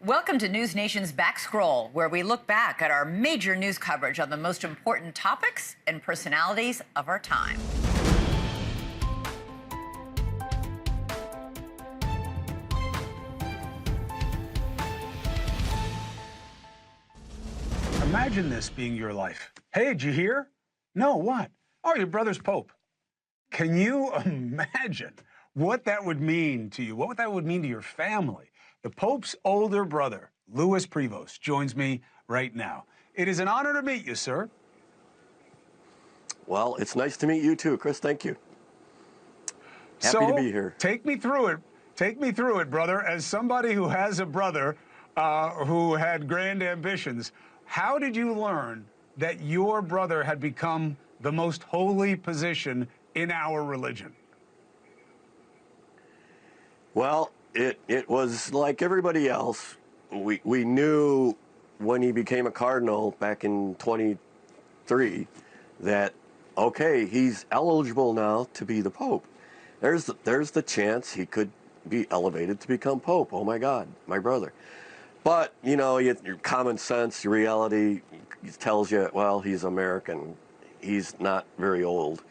Welcome to NewsNation's Backscroll, where we look back at our major news coverage on the most important topics and personalities of our time. Imagine this being your life. Hey, did you hear? No, what? Oh, your brother's Pope. Can you imagine what that would mean to you? What that would mean to your family? The Pope's older brother, Louis Prevost, joins me right now. It is an honor to meet you, sir. Well, it's nice to meet you too, Chris. Thank you. Happy to be here. Take me through it. Take me through it, brother. As somebody who has a brother who had grand ambitions, how did you learn that your brother had become the most holy position in our religion? Well, it was like everybody else. We knew when he became a cardinal back in 23 that, okay, he's eligible now to be the Pope. There's the chance he could be elevated to become Pope. Oh my God, my brother. But, you know, your common sense, your reality tells you, well, he's American. He's not very old.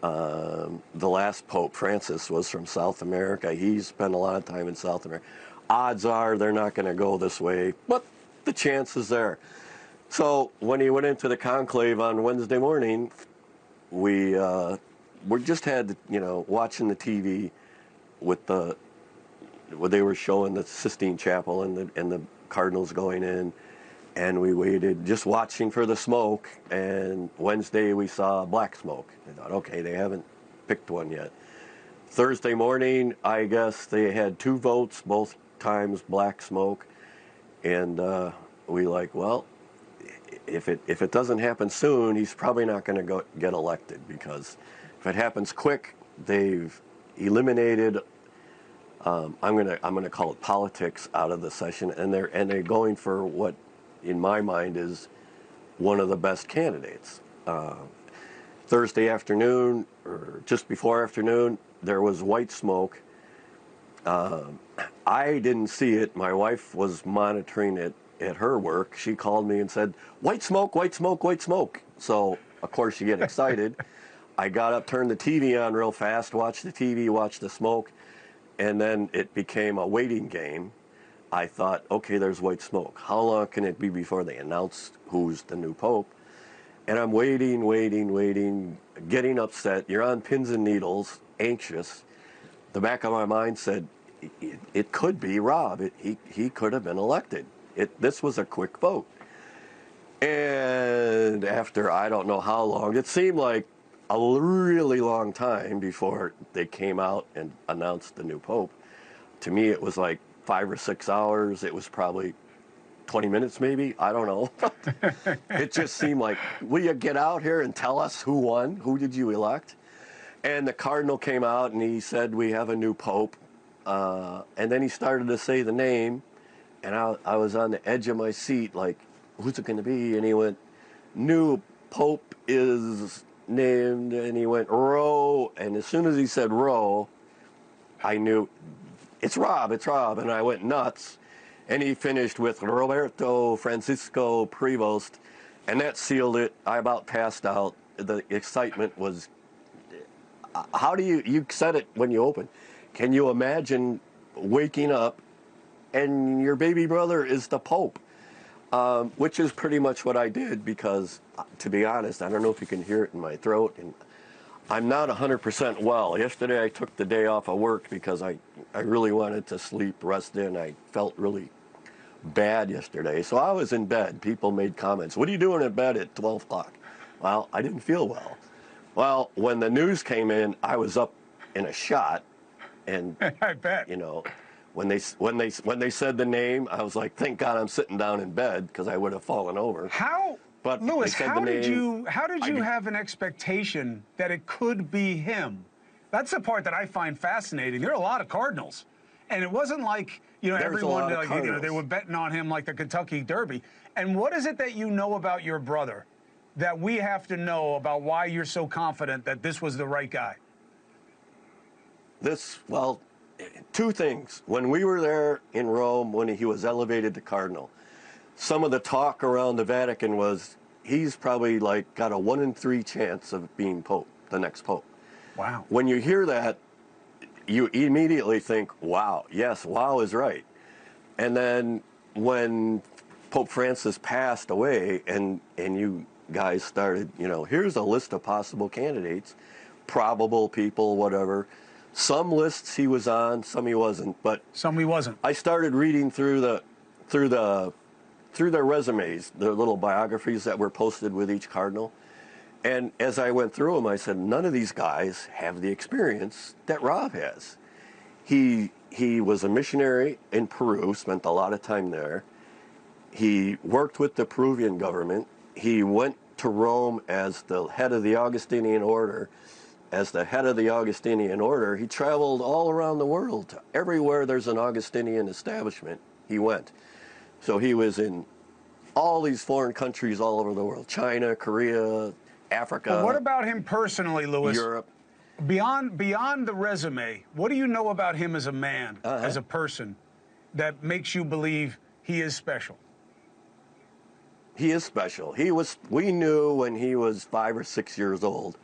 The last Pope, Francis, was from South America. He spent a lot of time in South America. Odds are they're not going to go this way, but the chance is there. So when he went into the conclave on Wednesday morning, we just had, you know, watching the TV with where they were showing the Sistine Chapel and the cardinals going in, and we waited, just watching for the smoke. And Wednesday we saw black smoke. I thought, okay, they haven't picked one yet. Thursday morning, I guess they had 2 votes, both times black smoke, and we like, well, if it doesn't happen soon, he's probably not going to get elected, because if it happens quick, they've eliminated. I'm gonna call it politics out of the session, and they're going for what, in my mind, is one of the best candidates. Thursday afternoon, or just before afternoon, there was white smoke. I didn't see it. My wife was monitoring it at her work. She called me and said, "White smoke, white smoke, white smoke." So of course you get excited. I got up, turned the TV on real fast, watched the TV, watched the smoke. And then it became a waiting game. I thought, okay, there's white smoke. How long can it be before they announce who's the new Pope? And I'm waiting, getting upset. You're on pins and needles, anxious. The back of my mind said, it could be Rob. He could have been elected. This was a quick vote. And after I don't know how long, it seemed like a really long time before they came out and announced the new Pope. To me, it was like 5 or 6 hours. It was probably 20 minutes, maybe. I don't know. It just seemed like, will you get out here and tell us who won? Who did you elect? And the cardinal came out and he said, we have a new Pope. And then he started to say the name. And I was on the edge of my seat, like, who's it going to be? And he went, new Pope is named, and he went, Roe. And as soon as he said Roe, I knew, it's Rob. And I went nuts. And he finished with Roberto Francisco Prevost, and that sealed it. I about passed out. The excitement was, how do you said it when you opened. Can you imagine waking up and your baby brother is the Pope? Which is pretty much what I did, because, to be honest, I don't know if you can hear it in my throat, and I'm not 100% well. Yesterday I took the day off of work because I really wanted to sleep, rest in. I felt really bad yesterday, so I was in bed. People made comments, what are you doing in bed at 12 o'clock? Well, I didn't feel well. Well, when the news came in, I was up in a shot, and I bet. You know, when they said the name, I was like, thank God I'm sitting down in bed, because I would have fallen over. How, but Louis, how did you I have an expectation that it could be him? That's the part that I find fascinating. There are a lot of cardinals, and it wasn't like, you know, everyone, like, you know, they were betting on him like the Kentucky Derby. And what is it that you know about your brother that we have to know about why you're so confident that this was the right guy? Well, two things. When we were there in Rome, when he was elevated to cardinal, some of the talk around the Vatican was he's probably like got a 1 in 3 chance of being Pope, the next Pope. Wow. When you hear that, you immediately think, wow, yes, wow is right. And then when Pope Francis passed away and you guys started, here's a list of possible candidates, probable people, whatever. Some lists he was on, some he wasn't, but some he wasn't. I started reading through their resumes, their little biographies that were posted with each cardinal. And as I went through them, I said, none of these guys have the experience that Rob has. He was a missionary in Peru, spent a lot of time there. He worked with the Peruvian government. He went to Rome as the head of the Augustinian order. As the head of the Augustinian order, he traveled all around the world. Everywhere there's an Augustinian establishment, he went. So he was in all these foreign countries all over the world, China, Korea, Africa. But what about him personally, Louis? Europe. Beyond the resume, what do you know about him as a man, as a person, that makes you believe he is special? He is special. We knew when he was 5 or 6 years old,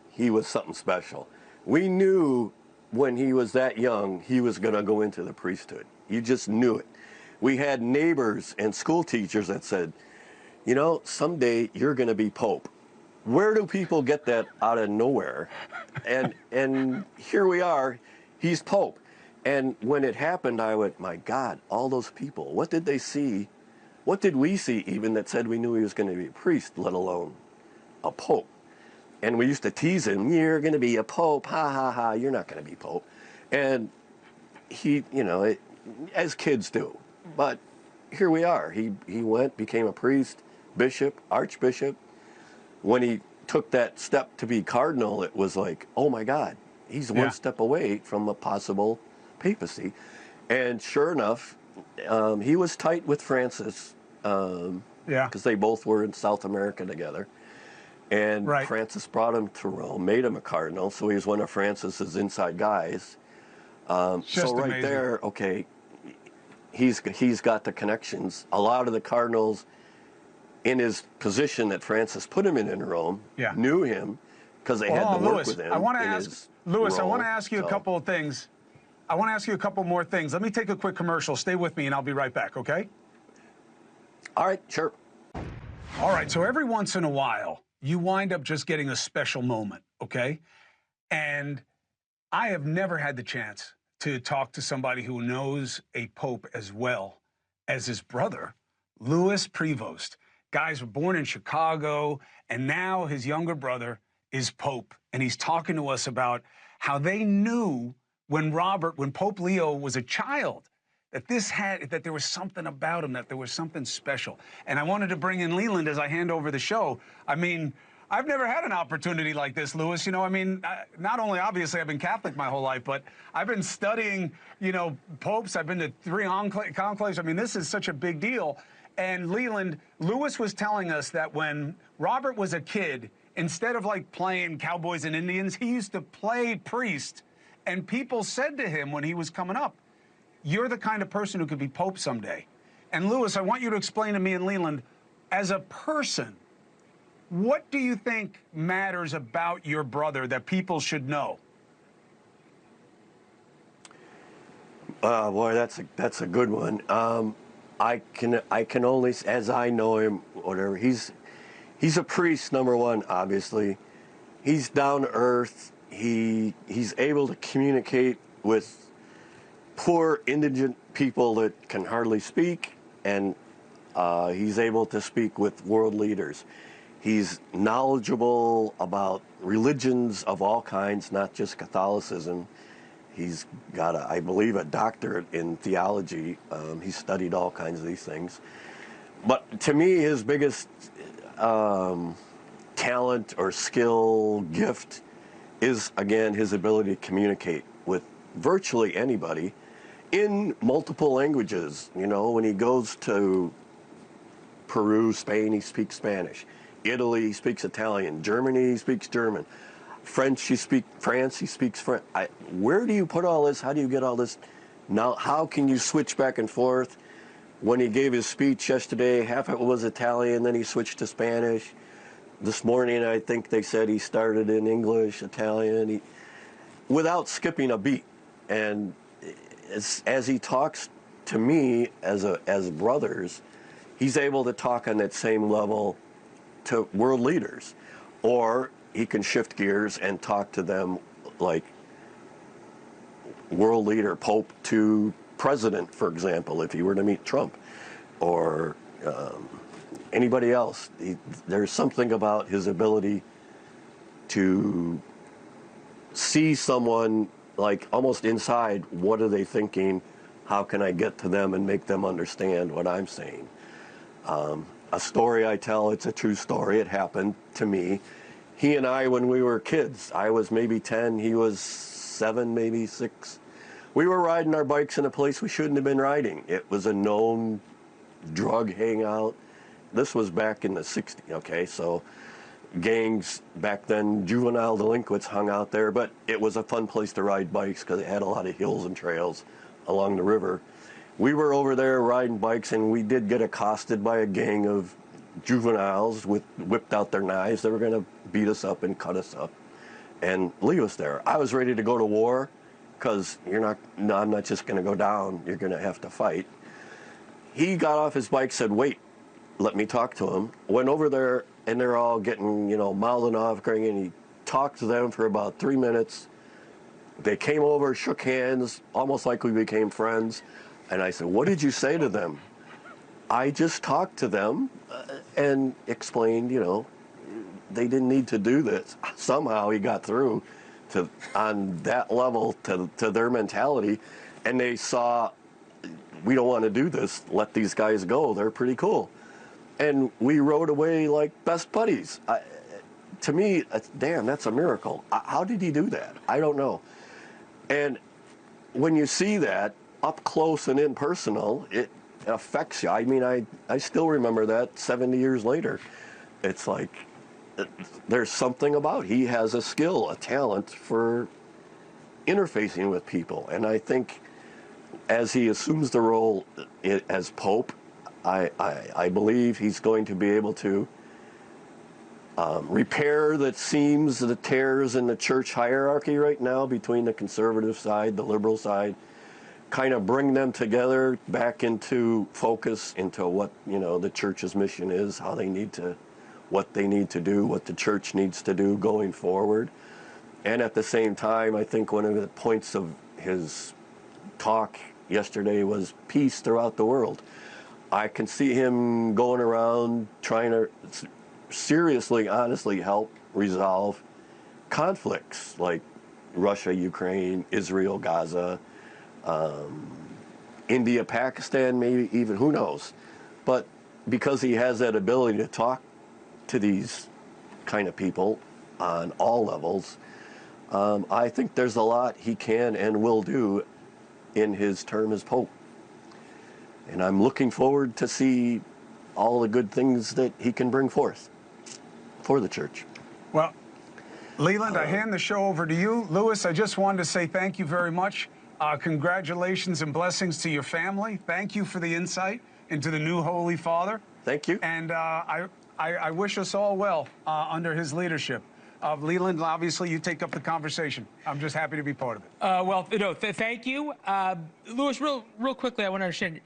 he was something special. We knew when he was that young, he was going to go into the priesthood. You just knew it. We had neighbors and school teachers that said, someday you're going to be Pope. Where do people get that out of nowhere? And here we are, he's Pope. And when it happened, I went, my God, all those people, what did they see? What did we see even that said we knew he was going to be a priest, let alone a Pope? And we used to tease him, you're going to be a Pope, ha, ha, ha, you're not going to be Pope. And he, as kids do. But here we are. He went, became a priest, bishop, archbishop. When he took that step to be cardinal, it was like, oh my God, he's one step away from a possible papacy. And sure enough, he was tight with Francis, because they both were in South America together. And Francis brought him to Rome, made him a cardinal, so he was one of Francis's inside guys. So right amazing. There, okay, he's got the connections. A lot of the cardinals in his position that Francis put him in Rome knew him because they had to work with him. I want to ask you a couple of things. I want to ask you a couple more things. Let me take a quick commercial. Stay with me, and I'll be right back, okay? All right, sure. All right, so every once in a while, you wind up just getting a special moment, okay? And I have never had the chance to talk to somebody who knows a pope as well as his brother, Louis Prevost. Guys were born in Chicago, and now his younger brother is Pope. And he's talking to us about how they knew when Pope Leo was a child, that there was something about him, that there was something special. And I wanted to bring in Leland as I hand over the show. I mean, I've never had an opportunity like this, Louis. Not only obviously I've been Catholic my whole life, but I've been studying, popes. I've been to 3 conclaves. I mean, this is such a big deal. And Leland, Louis was telling us that when Robert was a kid, instead of like playing cowboys and Indians, he used to play priest. And people said to him when he was coming up, you're the kind of person who could be Pope someday. And Louis, I want you to explain to me and Leland, as a person, what do you think matters about your brother that people should know? Boy, that's a good one. I can only, as I know him, whatever. He's a priest, number one. Obviously, he's down to earth. He's able to communicate with poor indigent people that can hardly speak, and he's able to speak with world leaders. He's knowledgeable about religions of all kinds, not just Catholicism. He's got, I believe, a doctorate in theology. He's studied all kinds of these things. But to me, his biggest talent or skill, gift, is, again, his ability to communicate with virtually anybody in multiple languages. When he goes to Peru, Spain, he speaks Spanish. Italy, he speaks Italian. Germany, he speaks German. French, he speaks France, he speaks French. Where do you put all this? How do you get all this? Now, how can you switch back and forth? When he gave his speech yesterday, half of it was Italian, then he switched to Spanish. This morning, I think they said he started in English, Italian, without skipping a beat. And as he talks to me as brothers, he's able to talk on that same level to world leaders. Or he can shift gears and talk to them like world leader, Pope to president, for example, if he were to meet Trump or anybody else. There's something about his ability to see someone like almost inside. What are they thinking? How can I get to them and make them understand what I'm saying? A story I tell, it's a true story. It happened to me. He and I, when we were kids, I was maybe 10, he was 7, maybe 6. We were riding our bikes in a place we shouldn't have been riding. It was a known drug hangout. This was back in the 60s, okay? So gangs back then, juvenile delinquents hung out there, but it was a fun place to ride bikes because it had a lot of hills and trails along the river. We were over there riding bikes, and we did get accosted by a gang of juveniles whipped out their knives. They were going to beat us up and cut us up and leave us there. I was ready to go to war because I'm not just going to go down. You're going to have to fight. He got off his bike, said, wait, let me talk to him. Went over there, and they're all getting, mouthing off, and he talked to them for about 3 minutes. They came over, shook hands, almost like we became friends. And I said, what did you say to them? I just talked to them and explained, they didn't need to do this. Somehow he got through on that level to their mentality, and they saw, we don't want to do this. Let these guys go. They're pretty cool. And we rode away like best buddies. To me, damn, that's a miracle. How did he do that? I don't know. And when you see that up close and impersonal, it affects you. I mean, I still remember that 70 years later. It's like there's something about, he has a skill, a talent for interfacing with people. And I think as he assumes the role as Pope, I believe he's going to be able to repair the seams, the tears in the church hierarchy right now between the conservative side, the liberal side, kind of bring them together back into focus, into what, the church's mission is, how they need to, what they need to do, what the church needs to do going forward. And at the same time, I think one of the points of his talk yesterday was peace throughout the world. I can see him going around trying to seriously, honestly help resolve conflicts like Russia, Ukraine, Israel, Gaza, India, Pakistan, maybe even, who knows. But because he has that ability to talk to these kind of people on all levels, I think there's a lot he can and will do in his term as Pope. And I'm looking forward to see all the good things that he can bring forth for the church. Well, Leland, I hand the show over to you. Louis, I just wanted to say thank you very much. Congratulations and blessings to your family. Thank you for the insight into the new Holy Father. Thank you. And I wish us all well under his leadership. Leland, obviously, you take up the conversation. I'm just happy to be part of it. Thank you. Louis, real quickly, I want to understand,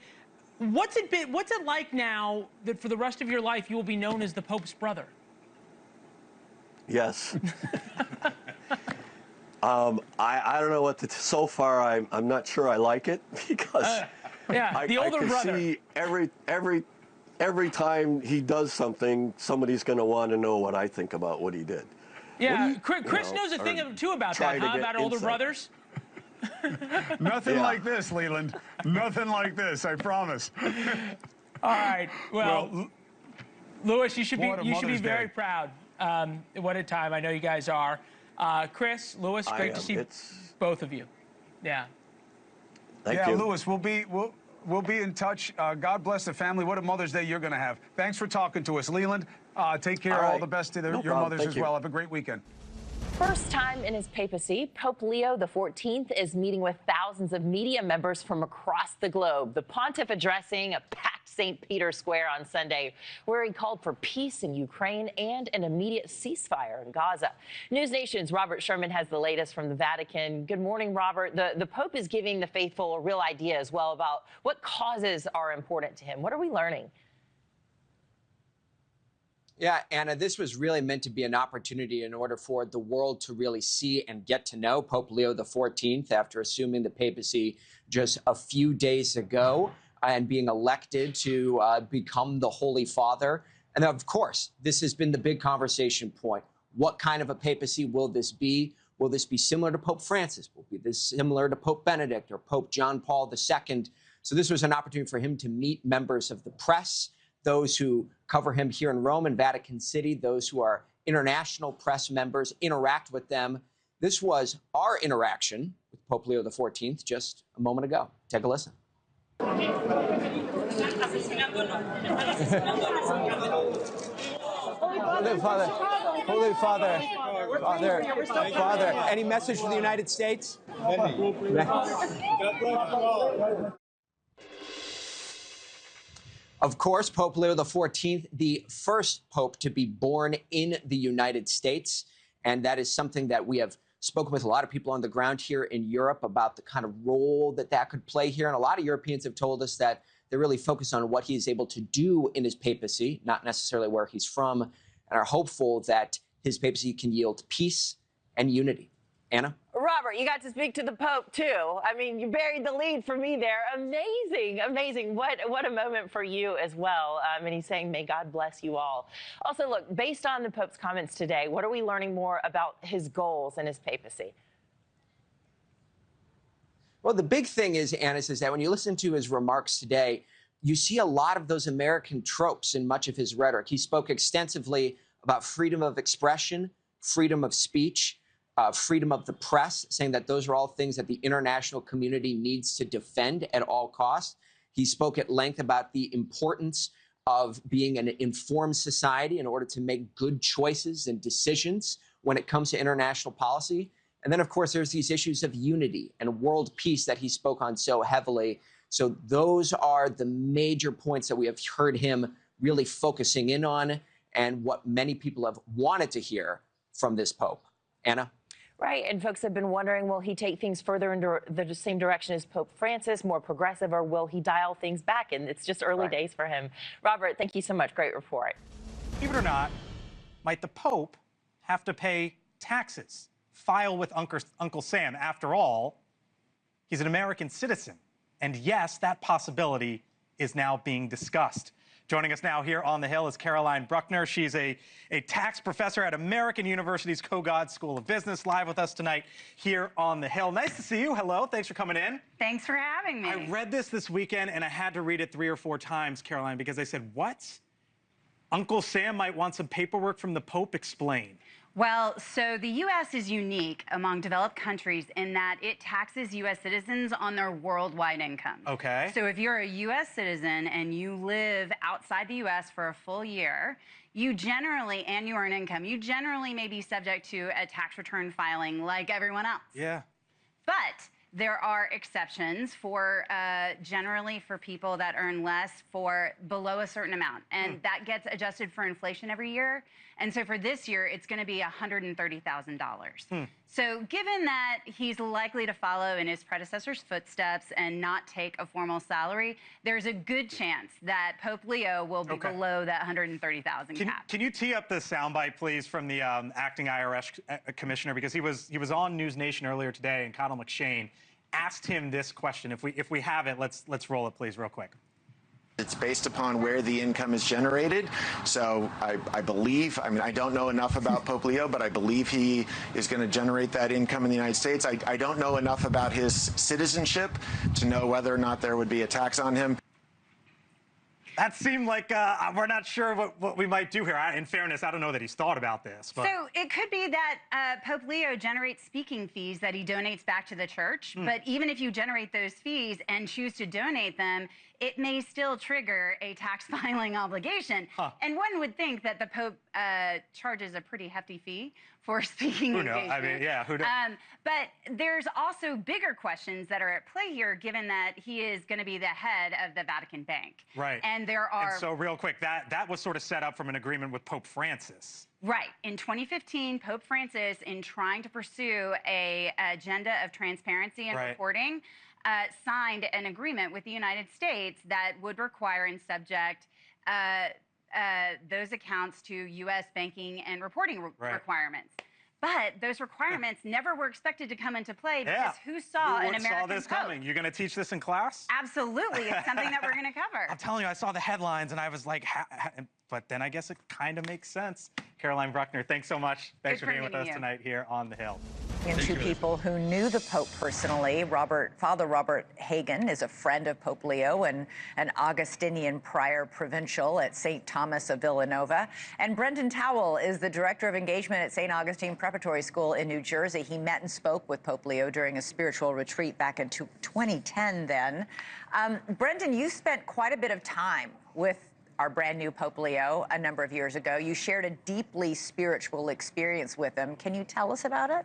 what's it like now that for the rest of your life you will be known as the Pope's brother? Yes. I don't know what to, so far I'm not sure I like it because the older I can brother. see every time he does something, somebody's going to want to know what I think about what he did. Yeah, Chris knows a thing or two about that, huh? About older brothers. Nothing like this, Leland. Nothing like this, I promise. All right. Well, Louis, you should be very Day. proud. What a time. I know you guys are. Chris, Louis, great to see both of you. Yeah. Thank you. Louis, we'll be in touch. God bless the family. What a Mother's Day you're going to have. Thanks for talking to us. Leland, take care. All the best to your mothers as well. Have a great weekend. first time in his papacy, Pope Leo XIV is meeting with thousands of media members from across the globe. The pontiff addressing a packed St. Peter's Square on Sunday, where he called for peace in Ukraine and an immediate ceasefire in Gaza. NewsNation's Robert Sherman has the latest from the Vatican. Good morning, Robert. The Pope is giving the faithful a real idea as well about what causes are important to him. What are we learning? Yeah, Anna, this was really meant to be an opportunity in order for the world to really see and get to know Pope Leo XIV after assuming the papacy just a few days ago and being elected to become the Holy Father. And of course, this has been the big conversation point. What kind of a papacy will this be? Will this be similar to Pope Francis? Will it be this similar to Pope Benedict or Pope John Paul II? So this was an opportunity for him to meet members of the press, those who cover him here in Rome and Vatican City, those who are international press members, interact with them. This was our interaction with Pope Leo XIV just a moment ago. Take a listen. Holy Father, Any message for the United States? Of course, Pope Leo XIV, the first pope to be born in the United States. And that is something that we have spoken with a lot of people on the ground here in Europe about the kind of role that that could play here. And a lot of Europeans have told us that they're really focused on what he's able to do in his papacy, not necessarily where he's from, and are hopeful that his papacy can yield peace and unity. Anna? Robert, you got to speak to the Pope, too. I mean, you buried the lead for me there. Amazing, amazing. What a moment for you as well. And he's saying, may God bless you all. Also, look, based on the Pope's comments today, what are we learning more about his goals and his papacy? Well, the big thing is, Anna, is that when you listen to his remarks today, you see a lot of those American tropes in much of his rhetoric. He spoke extensively about freedom of expression, freedom of speech, freedom of the press, saying that those are all things that the international community needs to defend at all costs. He spoke at length about the importance of being an informed society in order to make good choices and decisions when it comes to international policy. And then, of course, there's these issues of unity and world peace that he spoke on so heavily. So those are the major points that we have heard him really focusing in on and what many people have wanted to hear from this Pope. Anna? Right, and folks have been wondering, will he take things further in the same direction as Pope Francis, more progressive, or will he dial things back? And it's just early days for him. Robert, thank you so much. Great report. Believe it or not, might the Pope have to pay taxes, file with Uncle Sam? After all, he's an American citizen. And yes, that possibility is now being discussed. Joining us now here on the Hill is Caroline Bruckner. She's a tax professor at American University's Kogod School of Business, live with us tonight here on the Hill. Nice to see you. Hello. Thanks for coming in. Thanks for having me. I read this weekend, and I had to read it 3 or 4 times, Caroline, because I said, what? Uncle Sam might want some paperwork from the Pope. Explain. Well, so the U.S. is unique among developed countries in that it taxes U.S. citizens on their worldwide income. Okay. So if you're a U.S. citizen and you live outside the U.S. for a full year, you generally, and you earn income, you generally may be subject to a tax return filing like everyone else. Yeah. But there are exceptions for generally for people that earn less for below a certain amount. And that gets adjusted for inflation every year. And so for this year, it's going to be $130,000. So given that he's likely to follow in his predecessor's footsteps and not take a formal salary, there's a good chance that Pope Leo will be below that $130,000 cap. Can you tee up the soundbite, please, from the acting IRS commissioner? Because he was on NewsNation earlier today, and Connell McShane asked him this question. If we have it, let's roll it, please, real quick. It's based upon where the income is generated. So I believe, I mean, I don't know enough about Pope Leo, but I believe he is going to generate that income in the United States. I don't know enough about his citizenship to know whether or not there would be a tax on him. That seemed like we're not sure what we might do here. In fairness, I don't know that he's thought about this. But. So it could be that Pope Leo generates speaking fees that he donates back to the church. But even if you generate those fees and choose to donate them, it may still trigger a tax filing obligation. And one would think that the Pope charges a pretty hefty fee for speaking engagement. I mean, yeah, who knows? But there's also bigger questions that are at play here, given that he is going to be the head of the Vatican Bank. Right. And there are... And so real quick, that was sort of set up from an agreement with Pope Francis. Right. In 2015, Pope Francis, in trying to pursue an agenda of transparency and reporting, signed an agreement with the United States that would require and subject those accounts to U.S. banking and reporting requirements. But those requirements never were expected to come into play because who saw an American saw this Pope? coming? You're going to teach this in class? Absolutely. It's something that we're going to cover. I'm telling you, I saw the headlines and I was like, but then I guess it kind of makes sense. Caroline Bruckner, thanks so much. Thanks for being with us tonight here on The Hill. And two people who knew the Pope personally. Father Robert Hagen is a friend of Pope Leo and an Augustinian prior provincial at St. Thomas of Villanova. And Brendan Towell is the director of engagement at St. Augustine Preparatory School in New Jersey. He met and spoke with Pope Leo during a spiritual retreat back in 2010 then. Brendan, you spent quite a bit of time with our brand new Pope Leo a number of years ago. You shared a deeply spiritual experience with him. Can you tell us about it?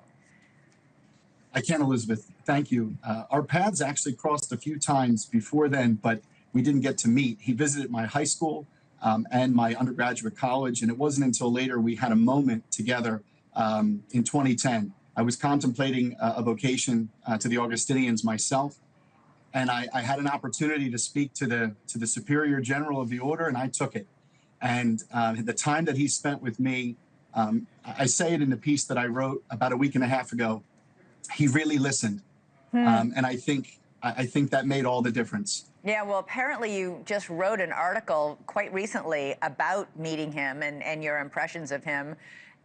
I can, Elizabeth. Thank you. Our paths actually crossed a few times before then, but we didn't get to meet. He visited my high school and my undergraduate college, and it wasn't until later we had a moment together in 2010. I was contemplating a vocation to the Augustinians myself, and I had an opportunity to speak to the Superior General of the Order, and I took it. And the time that he spent with me, I say it in the piece that I wrote about a week and a half ago. He really listened, and I think that made all the difference. Yeah, well, apparently you just wrote an article quite recently about meeting him and your impressions of him,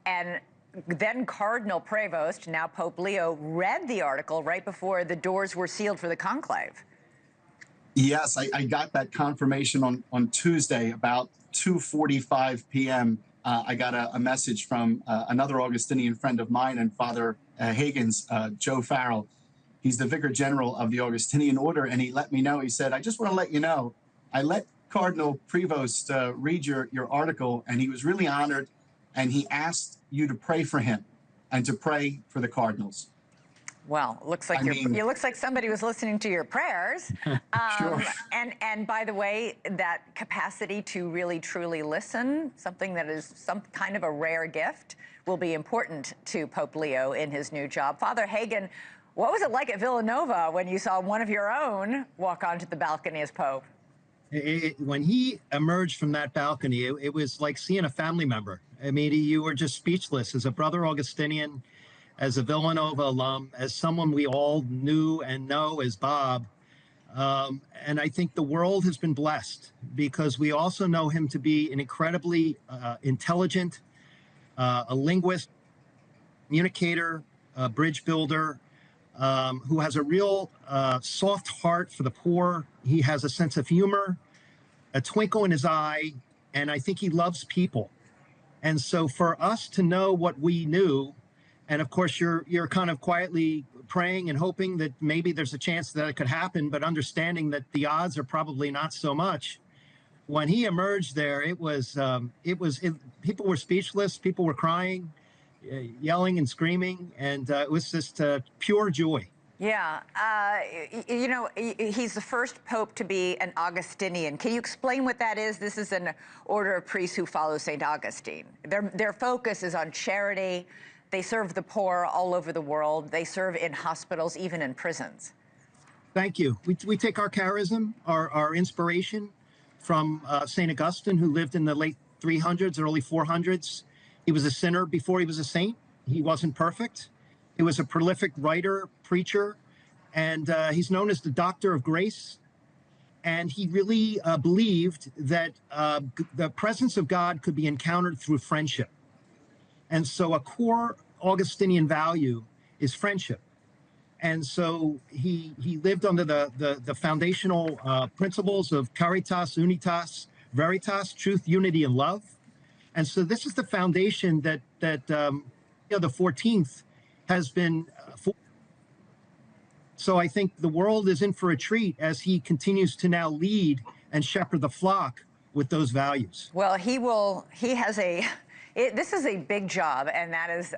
and then Cardinal Prevost, now Pope Leo, read the article right before the doors were sealed for the conclave. Yes, I got that confirmation on Tuesday about 2:45 p.m. I got a message from another Augustinian friend of mine and Father Hagen's, Joe Farrell. He's the Vicar General of the Augustinian Order, and he let me know. He said, I just want to let you know, I let Cardinal Prevost read your article, and he was really honored, and he asked you to pray for him and to pray for the cardinals. Well, looks like it looks like somebody was listening to your prayers. Sure. And by the way, that capacity to really truly listen, something that is some kind of a rare gift, will be important to Pope Leo in his new job. Father Hagen, what was it like at Villanova when you saw one of your own walk onto the balcony as Pope? When he emerged from that balcony, it was like seeing a family member. I mean, you were just speechless as a brother Augustinian, as a Villanova alum, as someone we all knew and know as Bob. And I think the world has been blessed because we also know him to be an incredibly intelligent, a linguist, communicator, a bridge builder, who has a real soft heart for the poor. He has a sense of humor, a twinkle in his eye, and I think he loves people. And so for us to know what we knew, and of course you're kind of quietly praying and hoping that maybe there's a chance that it could happen, but understanding that the odds are probably not so much. When he emerged there, people were speechless, people were crying, yelling and screaming, and it was just pure joy. Yeah, you know, he's the first pope to be an Augustinian. Can you explain what that is? This is an order of priests who follow St. Augustine. Their focus is on charity. They serve the poor all over the world. They serve in hospitals, even in prisons. Thank you. We take our charism, our inspiration from St. Augustine, who lived in the late 300s, early 400s. He was a sinner before he was a saint. He wasn't perfect. He was a prolific writer, preacher, and he's known as the Doctor of Grace. And he really believed that the presence of God could be encountered through friendship. And so a core Augustinian value is friendship. And so he lived under the foundational principles of caritas, unitas, veritas, truth, unity, and love. And so this is the foundation that the 14th has been So I think the world is in for a treat as he continues to now lead and shepherd the flock with those values. Well, this is a big job, and that is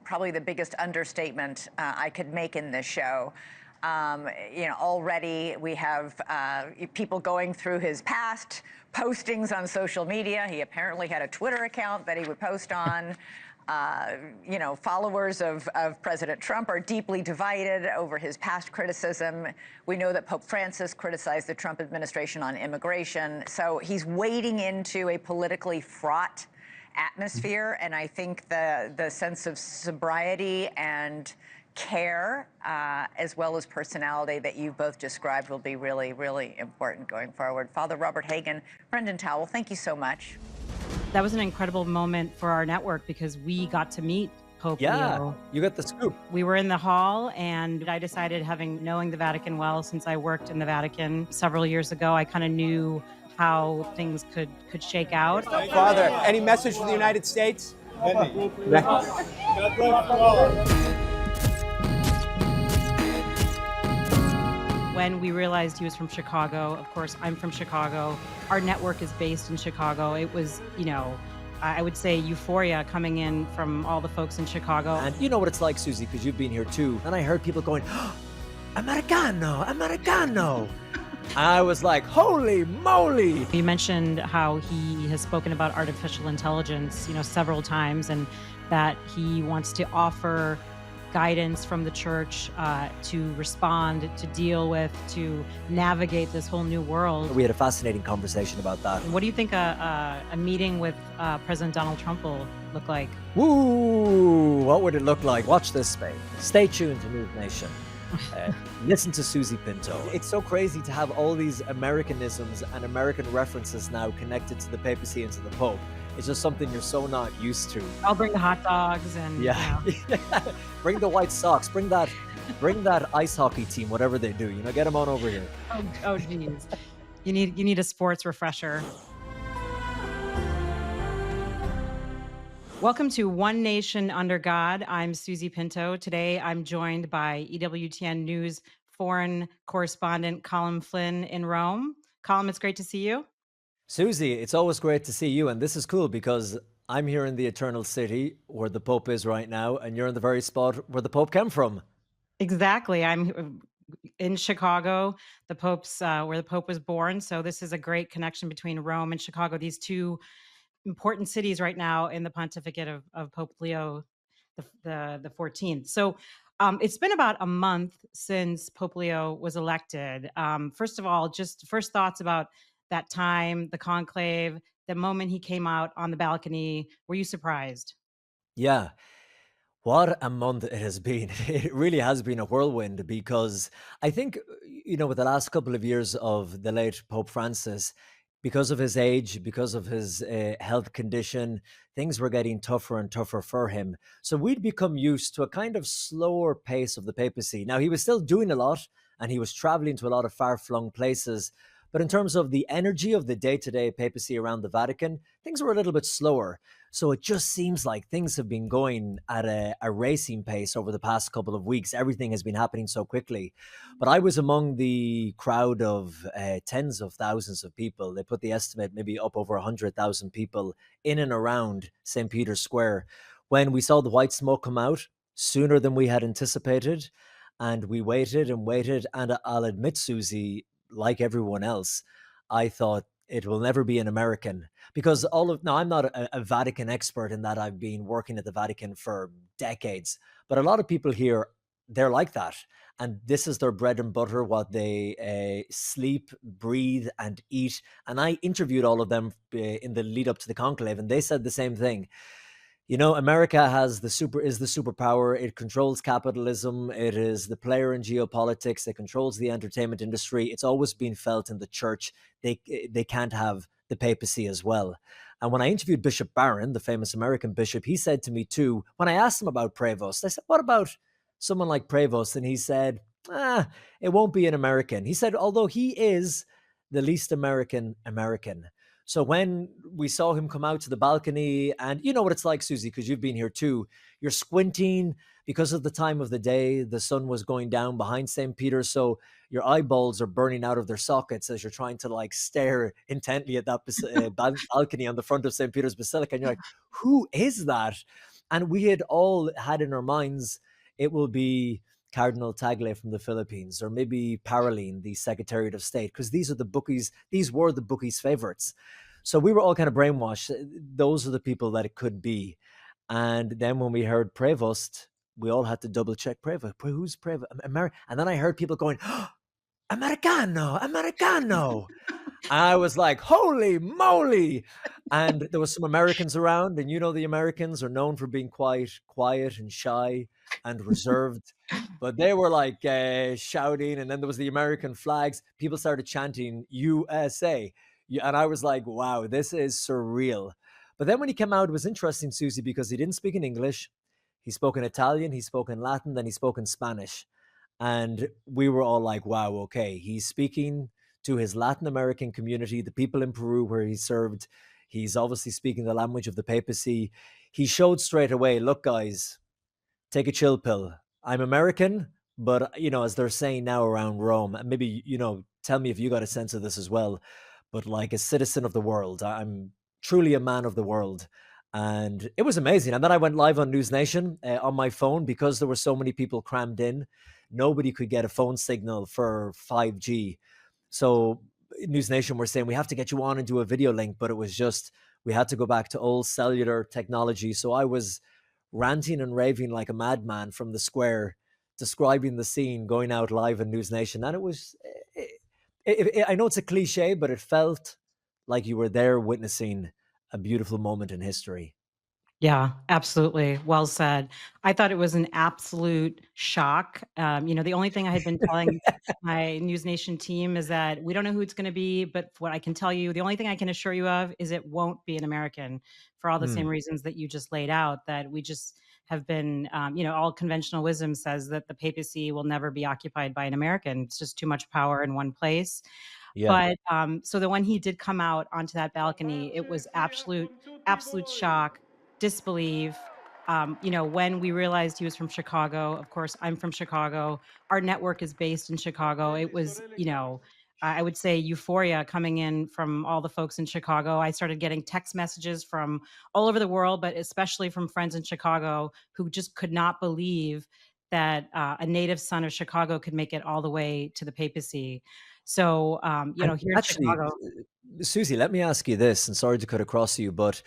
probably the biggest understatement I could make in this show. Already we have people going through his past postings on social media. He apparently had a Twitter account that he would post on. Followers of President Trump are deeply divided over his past criticism. We know that Pope Francis criticized the Trump administration on immigration. So he's wading into a politically fraught atmosphere. And I think the sense of sobriety and care, as well as personality that you both described, will be really, really important going forward. Father Robert Hagan, Brendan Towell, thank you so much. That was an incredible moment for our network because we got to meet Pope Leo. You got the scoop. We were in the hall, and I decided, knowing the Vatican well, since I worked in the Vatican several years ago, I kind of knew how things could shake out. Father, any message for the United States? When we realized he was from Chicago, of course, I'm from Chicago. Our network is based in Chicago. It was, I would say euphoria coming in from all the folks in Chicago. And you know what it's like, Susie, because you've been here too. And I heard people going, oh, Americano, Americano. And I was like, holy moly. You mentioned how he has spoken about artificial intelligence, several times, and that he wants to offer guidance from the church to respond, to deal with, to navigate this whole new world. We had a fascinating conversation about that. What do you think a meeting with President Donald Trump will look like? Woo! What would it look like? Watch this space. Stay tuned to NewsNation. Listen to Susie Pinto. It's so crazy to have all these Americanisms and American references now connected to the papacy and to the Pope. It's just something you're so not used to. I'll bring the hot dogs and Bring the white socks. Bring that ice hockey team, whatever they do. Get them on over here. Oh geez. You need a sports refresher. Welcome to One Nation Under God. I'm Susie Pinto. Today I'm joined by EWTN News foreign correspondent Colin Flynn in Rome. Colin, it's great to see you. Susie, it's always great to see you. And this is cool because I'm here in the Eternal City where the Pope is right now, and you're in the very spot where the Pope came from. Exactly. I'm in Chicago, the Pope's where the Pope was born. So this is a great connection between Rome and Chicago, these two important cities right now in the pontificate of Pope Leo the 14th. So it's been about a month since Pope Leo was elected. First of all, just first thoughts about that time, the conclave, the moment he came out on the balcony. Were you surprised? Yeah. What a month it has been. It really has been a whirlwind because I think, with the last couple of years of the late Pope Francis, because of his age, because of his health condition, things were getting tougher and tougher for him. So we'd become used to a kind of slower pace of the papacy. Now, he was still doing a lot and he was traveling to a lot of far-flung places. But in terms of the energy of the day-to-day papacy around the Vatican, things were a little bit slower. So it just seems like things have been going at a racing pace over the past couple of weeks. Everything has been happening so quickly. But I was among the crowd of tens of thousands of people. They put the estimate maybe up over 100,000 people in and around St. Peter's Square when we saw the white smoke come out sooner than we had anticipated. And we waited and waited. And I'll admit, Susie, like everyone else, I thought it will never be an American because now I'm not a Vatican expert in that I've been working at the Vatican for decades, but a lot of people here, they're like that. And this is their bread and butter, what they sleep, breathe and eat. And I interviewed all of them in the lead up to the conclave and they said the same thing. America is the superpower. It controls capitalism. It is the player in geopolitics. It controls the entertainment industry. It's always been felt in the church. They can't have the papacy as well. And when I interviewed Bishop Barron, the famous American bishop, he said to me too, when I asked him about Prevost, I said, what about someone like Prevost? And he said, it won't be an American. He said, although he is the least American. So when we saw him come out to the balcony, and you know what it's like, Susie, because you've been here too, you're squinting because of the time of the day, the sun was going down behind St. Peter's. So your eyeballs are burning out of their sockets as you're trying to like stare intently at that balcony on the front of St. Peter's Basilica. And you're like, who is that? And we had all had in our minds, it will be Cardinal Tagle from the Philippines, or maybe Paroline, the Secretariat of State, because these were the bookies' favorites. So we were all kind of brainwashed. Those are the people that it could be. And then when we heard Prevost, we all had to double check Prevost. Who's Prevost? And then I heard people going, oh, Americano, Americano. And I was like, holy moly. And there was some Americans around, and the Americans are known for being quite quiet and shy and reserved. But they were like shouting, and then there was the American flags. People started chanting USA. And I was like, wow, this is surreal. But then when he came out, it was interesting, Susie, because he didn't speak in English. He spoke in Italian, he spoke in Latin, then he spoke in Spanish. And we were all like, wow, okay, he's speaking to his Latin American community, the people in Peru where he served. He's obviously speaking the language of the papacy. He showed straight away, look, guys, take a chill pill. I'm American, but, as they're saying now around Rome, and maybe, tell me if you got a sense of this as well, but like a citizen of the world, I'm truly a man of the world. And it was amazing. And then I went live on NewsNation on my phone because there were so many people crammed in. Nobody could get a phone signal for 5G. So NewsNation were saying, we have to get you on and do a video link. But it was just, we had to go back to old cellular technology. So I was ranting and raving like a madman from the square, describing the scene, going out live on NewsNation. And it was, I know it's a cliche, but it felt like you were there witnessing a beautiful moment in history. Yeah, absolutely. Well said. I thought it was an absolute shock. The only thing I had been telling my NewsNation team is that we don't know who it's going to be, but what I can tell you, the only thing I can assure you of is it won't be an American for all the same reasons that you just laid out, that we just have been, all conventional wisdom says that the papacy will never be occupied by an American. It's just too much power in one place. Yeah. But so that when he did come out onto that balcony, it was absolute shock, disbelief. When we realized he was from Chicago, of course, I'm from Chicago. Our network is based in Chicago. It was, I would say euphoria coming in from all the folks in Chicago. I started getting text messages from all over the world, but especially from friends in Chicago who just could not believe that a native son of Chicago could make it all the way to the papacy. So, And here in actually, Chicago. Susie, let me ask you this, and sorry to cut across you, but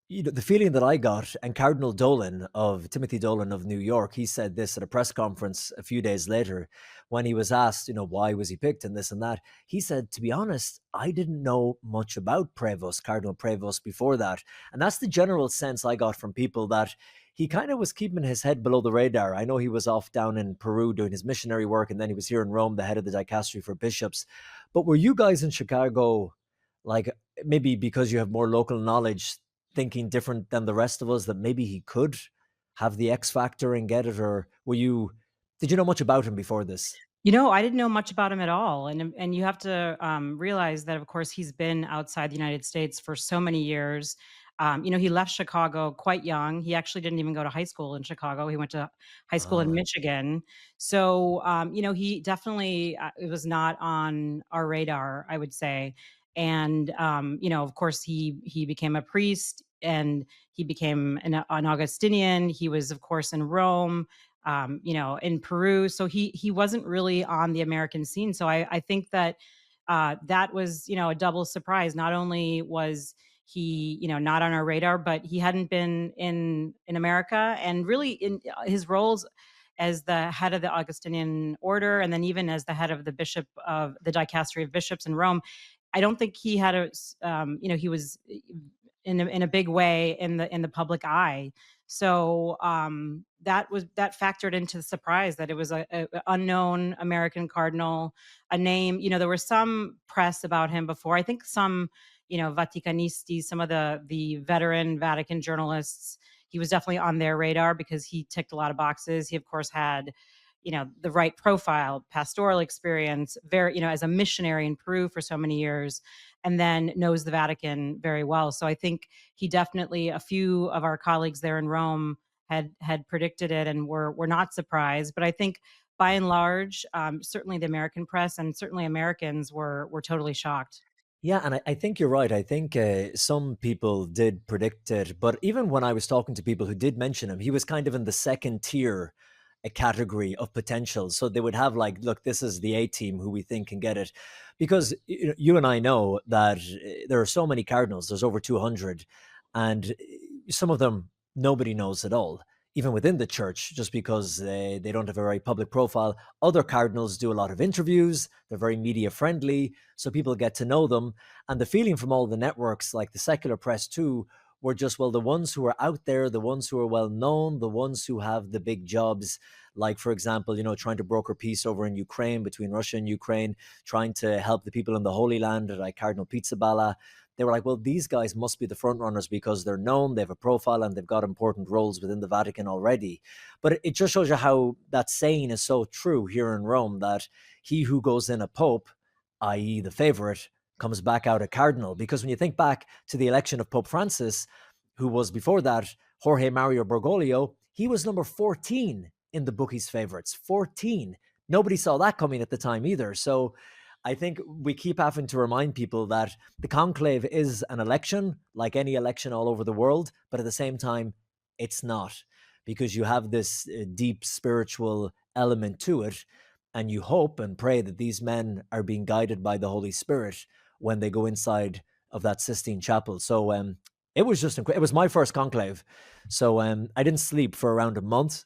the feeling that I got, and Cardinal Timothy Dolan of New York, he said this at a press conference a few days later when he was asked, why was he picked and this and that. He said, to be honest, I didn't know much about Cardinal Prevost before that. And that's the general sense I got from people, that he kind of was keeping his head below the radar. I know he was off down in Peru doing his missionary work, and then he was here in Rome, the head of the dicastery for bishops. But were you guys in Chicago, like maybe because you have more local knowledge, thinking different than the rest of us, that maybe he could have the X factor and get it? Or did you know much about him before this? I didn't know much about him at all, and you have to realize that, of course, he's been outside the United States for so many years. He left Chicago quite young. He actually didn't even go to high school in Chicago. He went to high school in Michigan. So, he definitely it was not on our radar, I would say. And of course, he became a priest, and he became an Augustinian. He was, of course, in Rome. In Peru. So he wasn't really on the American scene. So I think that that was, a double surprise. Not only was he, not on our radar, but he hadn't been in America, and really in his roles as the head of the Augustinian order, and then even as the head of the bishop of the dicastery of bishops in Rome. I don't think he had he was in a big way in the public eye. So that factored into the surprise that it was a unknown American cardinal, a name. There was some press about him before. I think some, Vaticanisti, some of the veteran Vatican journalists, he was definitely on their radar because he ticked a lot of boxes. He, of course, had the right profile, pastoral experience, very, as a missionary in Peru for so many years, and then knows the Vatican very well. So I think he definitely, a few of our colleagues there in Rome had predicted it and were not surprised. But I think by and large, certainly the American press and certainly Americans were totally shocked. Yeah, and I think you're right. I think some people did predict it, but even when I was talking to people who did mention him, he was kind of in the second tier a category of potential. So they would have like, look, this is the A team who we think can get it, because you and I know that there are so many cardinals. There's over 200, and some of them nobody knows at all, even within the church, just because they don't have a very public profile. Other cardinals do a lot of interviews. They're very media friendly, so people get to know them. And the feeling from all the networks, like the secular press too, were just, well, the ones who are out there, the ones who are well known, the ones who have the big jobs, like, for example, trying to broker peace over in Ukraine, between Russia and Ukraine, trying to help the people in the Holy Land, like Cardinal Pizzaballa. They were like, well, these guys must be the front runners because they're known, they have a profile, and they've got important roles within the Vatican already. But it just shows you how that saying is so true here in Rome, that he who goes in a pope, i.e. the favorite, comes back out a cardinal. Because when you think back to the election of Pope Francis, who was before that Jorge Mario Bergoglio, he was number 14 in the bookies' favorites. 14. Nobody saw that coming at the time either. So I think we keep having to remind people that the conclave is an election, like any election all over the world, but at the same time, it's not, because you have this deep spiritual element to it, and you hope and pray that these men are being guided by the Holy Spirit when they go inside of that Sistine Chapel. So it was just incredible. It was my first conclave, so I didn't sleep for around a month,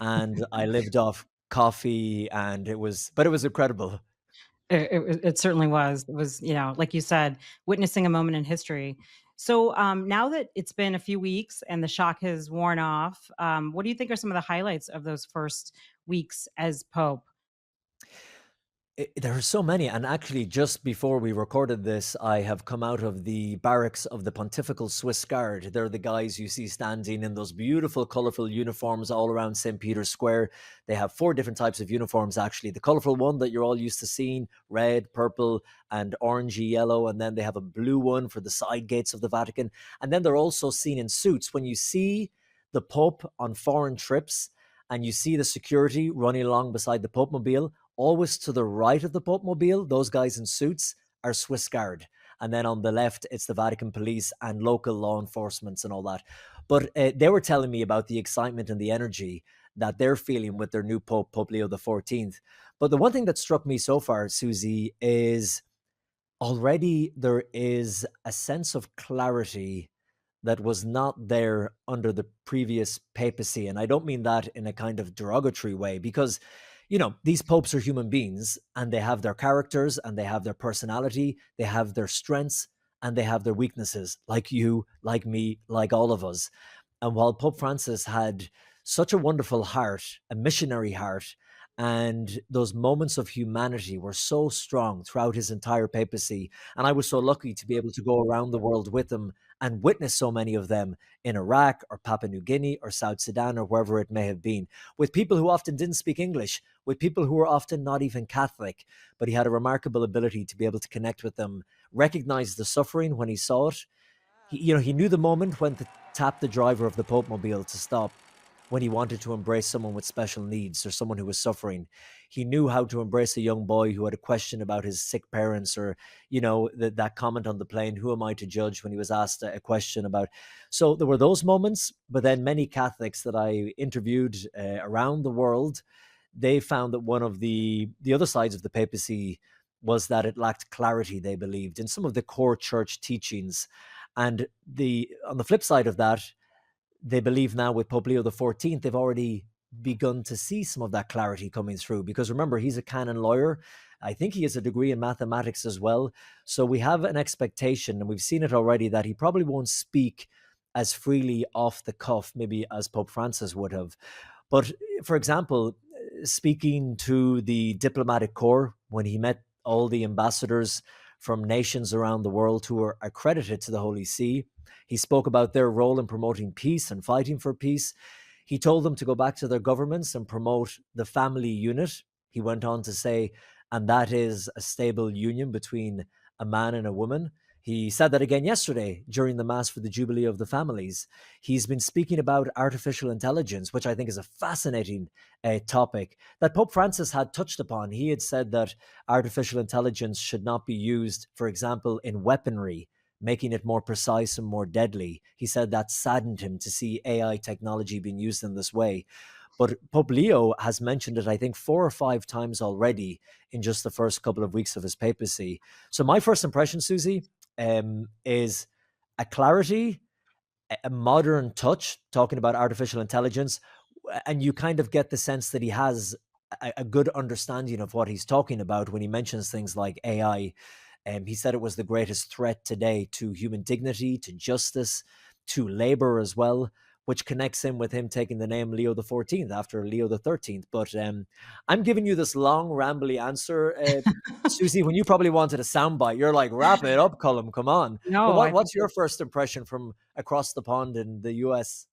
and I lived off coffee, and it was incredible. It certainly was. It was, like you said, witnessing a moment in history. So now that it's been a few weeks and the shock has worn off, what do you think are some of the highlights of those first weeks as Pope? There are so many, and actually, just before we recorded this, I have come out of the barracks of the Pontifical Swiss Guard. They're the guys you see standing in those beautiful, colorful uniforms all around St. Peter's Square. They have 4 different types of uniforms, actually. The colorful one that you're all used to seeing, red, purple, and orangey yellow, and then they have a blue one for the side gates of the Vatican. And then they're also seen in suits. When you see the Pope on foreign trips, and you see the security running along beside the Pope Mobile, always to the right of the Pope Mobile, those guys in suits are Swiss Guard. And then on the left, it's the Vatican police and local law enforcement and all that. But they were telling me about the excitement and the energy that they're feeling with their new Pope, Pope Leo XIV. But the one thing that struck me so far, Susie, is already there is a sense of clarity that was not there under the previous papacy. And I don't mean that in a kind of derogatory way, because these popes are human beings, and they have their characters, and they have their personality, they have their strengths, and they have their weaknesses, like you, like me, like all of us. And while Pope Francis had such a wonderful heart, a missionary heart, and those moments of humanity were so strong throughout his entire papacy, and I was so lucky to be able to go around the world with him and witness so many of them in Iraq or Papua New Guinea or South Sudan or wherever it may have been, with people who often didn't speak English, with people who were often not even Catholic, but he had a remarkable ability to be able to connect with them, recognize the suffering when he saw it. He knew the moment when to tap the driver of the Pope Mobile to stop, when he wanted to embrace someone with special needs or someone who was suffering. He knew how to embrace a young boy who had a question about his sick parents, or, that comment on the plane, who am I to judge, when he was asked a question about. So there were those moments, but then many Catholics that I interviewed around the world, they found that one of the other sides of the papacy was that it lacked clarity, they believed, in some of the core church teachings. And on the flip side of that, they believe now with Pope Leo XIV, they've already begun to see some of that clarity coming through. Because remember, he's a canon lawyer. I think he has a degree in mathematics as well. So we have an expectation, and we've seen it already, that he probably won't speak as freely off the cuff, maybe as Pope Francis would have. But for example, speaking to the diplomatic corps, when he met all the ambassadors from nations around the world who are accredited to the Holy See, he spoke about their role in promoting peace and fighting for peace. He told them to go back to their governments and promote the family unit. He went on to say, and that is a stable union between a man and a woman. He said that again yesterday during the Mass for the Jubilee of the Families. He's been speaking about artificial intelligence, which I think is a fascinating topic that Pope Francis had touched upon. He had said that artificial intelligence should not be used, for example, in weaponry, making it more precise and more deadly. He said that saddened him to see AI technology being used in this way. But Pope Leo has mentioned it, I think, 4 or 5 times already in just the first couple of weeks of his papacy. So my first impression, Susie, is a clarity, a modern touch, talking about artificial intelligence, and you kind of get the sense that he has a good understanding of what he's talking about when he mentions things like AI. He said it was the greatest threat today to human dignity, to justice, to labor as well, which connects in with him taking the name Leo the 14th after Leo the 13th. But I'm giving you this long, rambly answer, Susie, when you probably wanted a soundbite. You're like, wrap it up, Cullum, come on. But No, I think what's your first impression from across the pond in the US?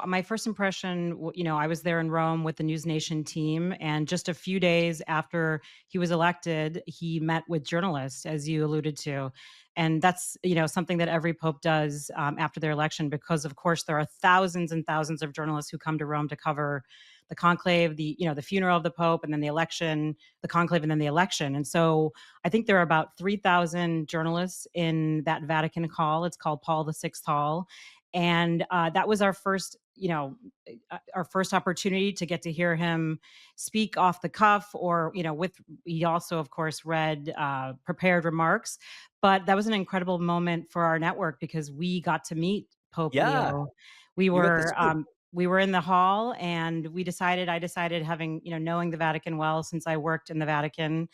my first impression, I was there in Rome with the NewsNation team, and just a few days after he was elected, he met with journalists, as you alluded to. And that's, something that every pope does after their election, because of course there are thousands and thousands of journalists who come to Rome to cover the conclave, the funeral of the pope, and then the election, the conclave, and then the election. And so I think there are about 3,000 journalists in that Vatican hall. It's called Paul VI Hall. And that was our first opportunity to get to hear him speak off the cuff, or he also of course read prepared remarks. But that was an incredible moment for our network because we got to meet Pope Yeah, Leo. We you got to were see him. we were in the hall, and I decided, having knowing the Vatican well, since I worked in the Vatican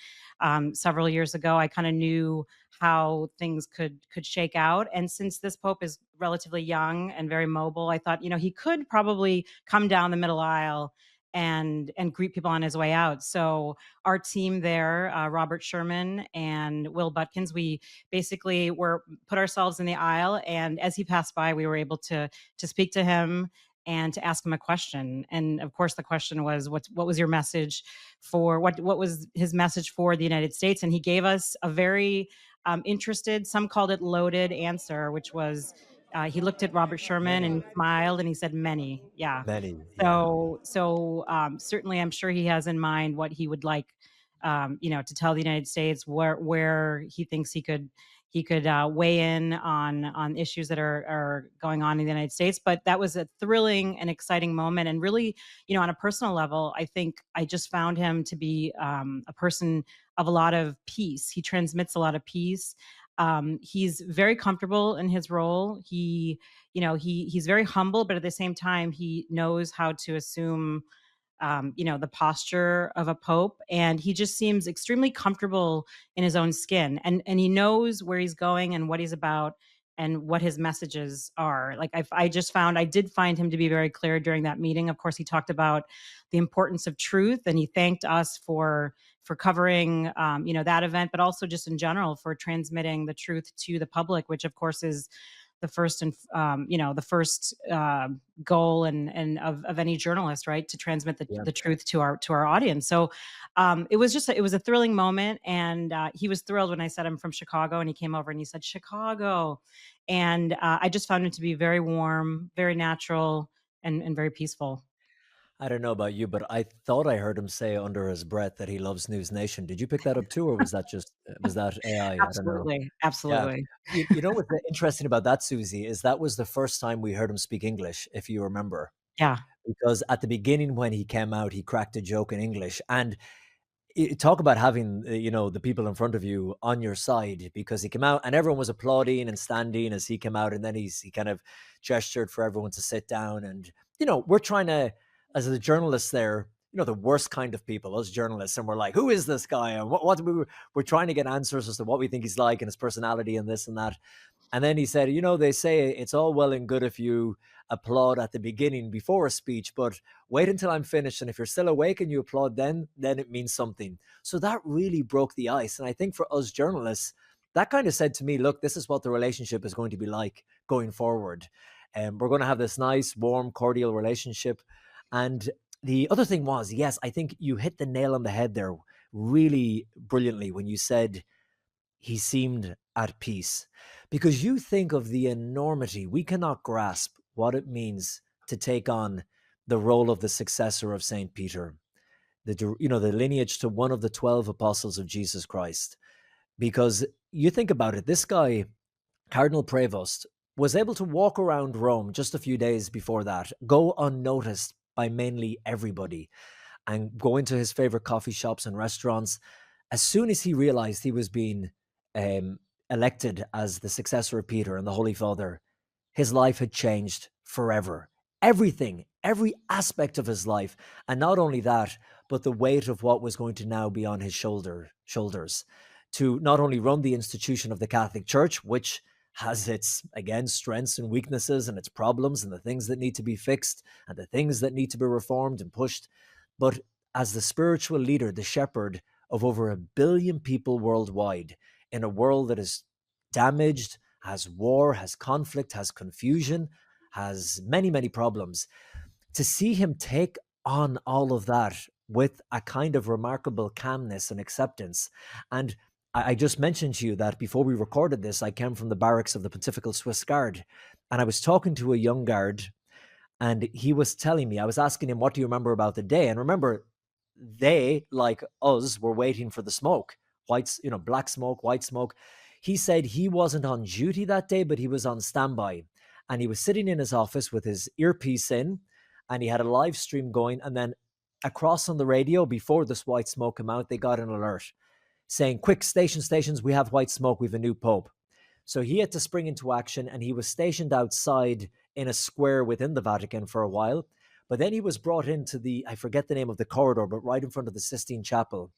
several years ago, I kind of knew how things could shake out. And since this pope is relatively young and very mobile, I thought, he could probably come down the middle aisle and greet people on his way out. So our team there, Robert Sherman and Will Butkins, we basically put ourselves in the aisle, and as he passed by, we were able to speak to him and to ask him a question. And of course, the question was, what was your message for what was his message for the United States? And he gave us a very interested, some called it loaded answer, which was, he looked at Robert Sherman and he smiled and he said, many. Yeah. Many, yeah. So certainly I'm sure he has in mind what he would like, to tell the United States, where he thinks he could weigh in on issues that are going on in the United States. But that was a thrilling and exciting moment. And really, on a personal level, I think I just found him to be a person of a lot of peace. He transmits a lot of peace. He's very comfortable in his role. He's very humble, but at the same time, he knows how to assume the posture of a pope, and he just seems extremely comfortable in his own skin, and he knows where he's going and what he's about and what his messages are. Like I did find him to be very clear during that meeting. Of course, he talked about the importance of truth, and he thanked us for covering that event, but also just in general for transmitting the truth to the public, which of course is the first and the first goal and of any journalist, right, to transmit Yeah. the truth to our audience. So it was a thrilling moment, and he was thrilled when I said I'm from Chicago, and he came over and he said Chicago, and I just found him to be very warm, very natural, and very peaceful. I don't know about you, but I thought I heard him say under his breath that he loves NewsNation. Did you pick that up too, or was that just was that AI? I don't know. Absolutely, Yeah. absolutely. You know what's interesting about that, Susie, is that was the first time we heard him speak English, if you remember. Yeah. Because at the beginning when he came out, he cracked a joke in English. And talk about having, the people in front of you on your side, because he came out and everyone was applauding and standing as he came out. And then he kind of gestured for everyone to sit down. And, we're trying to, as the journalists there, the worst kind of people, us journalists, and we're like, who is this guy? And we're trying to get answers as to what we think he's like and his personality and this and that. And then he said, they say it's all well and good if you applaud at the beginning before a speech, but wait until I'm finished. And if you're still awake and you applaud then it means something. So that really broke the ice. And I think for us journalists, that kind of said to me, look, this is what the relationship is going to be like going forward. And we're going to have this nice, warm, cordial relationship. And the other thing was, yes, I think you hit the nail on the head there really brilliantly when you said he seemed at peace. Because you think of the enormity, we cannot grasp what it means to take on the role of the successor of St. Peter, the lineage to one of the 12 apostles of Jesus Christ. Because you think about it, this guy, Cardinal Prevost, was able to walk around Rome just a few days before that, go unnoticed by mainly everybody, and go into his favorite coffee shops and restaurants. As soon as he realized he was being um, elected as the successor of Peter and the Holy Father, his life had changed forever. Everything, every aspect of his life. And not only that, but the weight of what was going to now be on his shoulders to not only run the institution of the Catholic Church, which has its, again, strengths and weaknesses and its problems and the things that need to be fixed and the things that need to be reformed and pushed, but as the spiritual leader, the shepherd of over 1 billion people worldwide in a world that is damaged, has war, has conflict, has confusion, has many, many problems. To see him take on all of that with a kind of remarkable calmness and acceptance. And I just mentioned to you that before we recorded this, I came from the barracks of the Pontifical Swiss Guard, and I was talking to a young guard, and he was telling me, I was asking him, what do you remember about the day? And remember, they, like us, were waiting for the smoke, black smoke, white smoke. He said he wasn't on duty that day, but he was on standby. And he was sitting in his office with his earpiece in, and he had a live stream going. And then across on the radio, before this white smoke came out, they got an alert saying, quick, stations, we have white smoke, we have a new pope. So he had to spring into action, and he was stationed outside in a square within the Vatican for a while. But then he was brought into I forget the name of the corridor, but right in front of the Sistine Chapel.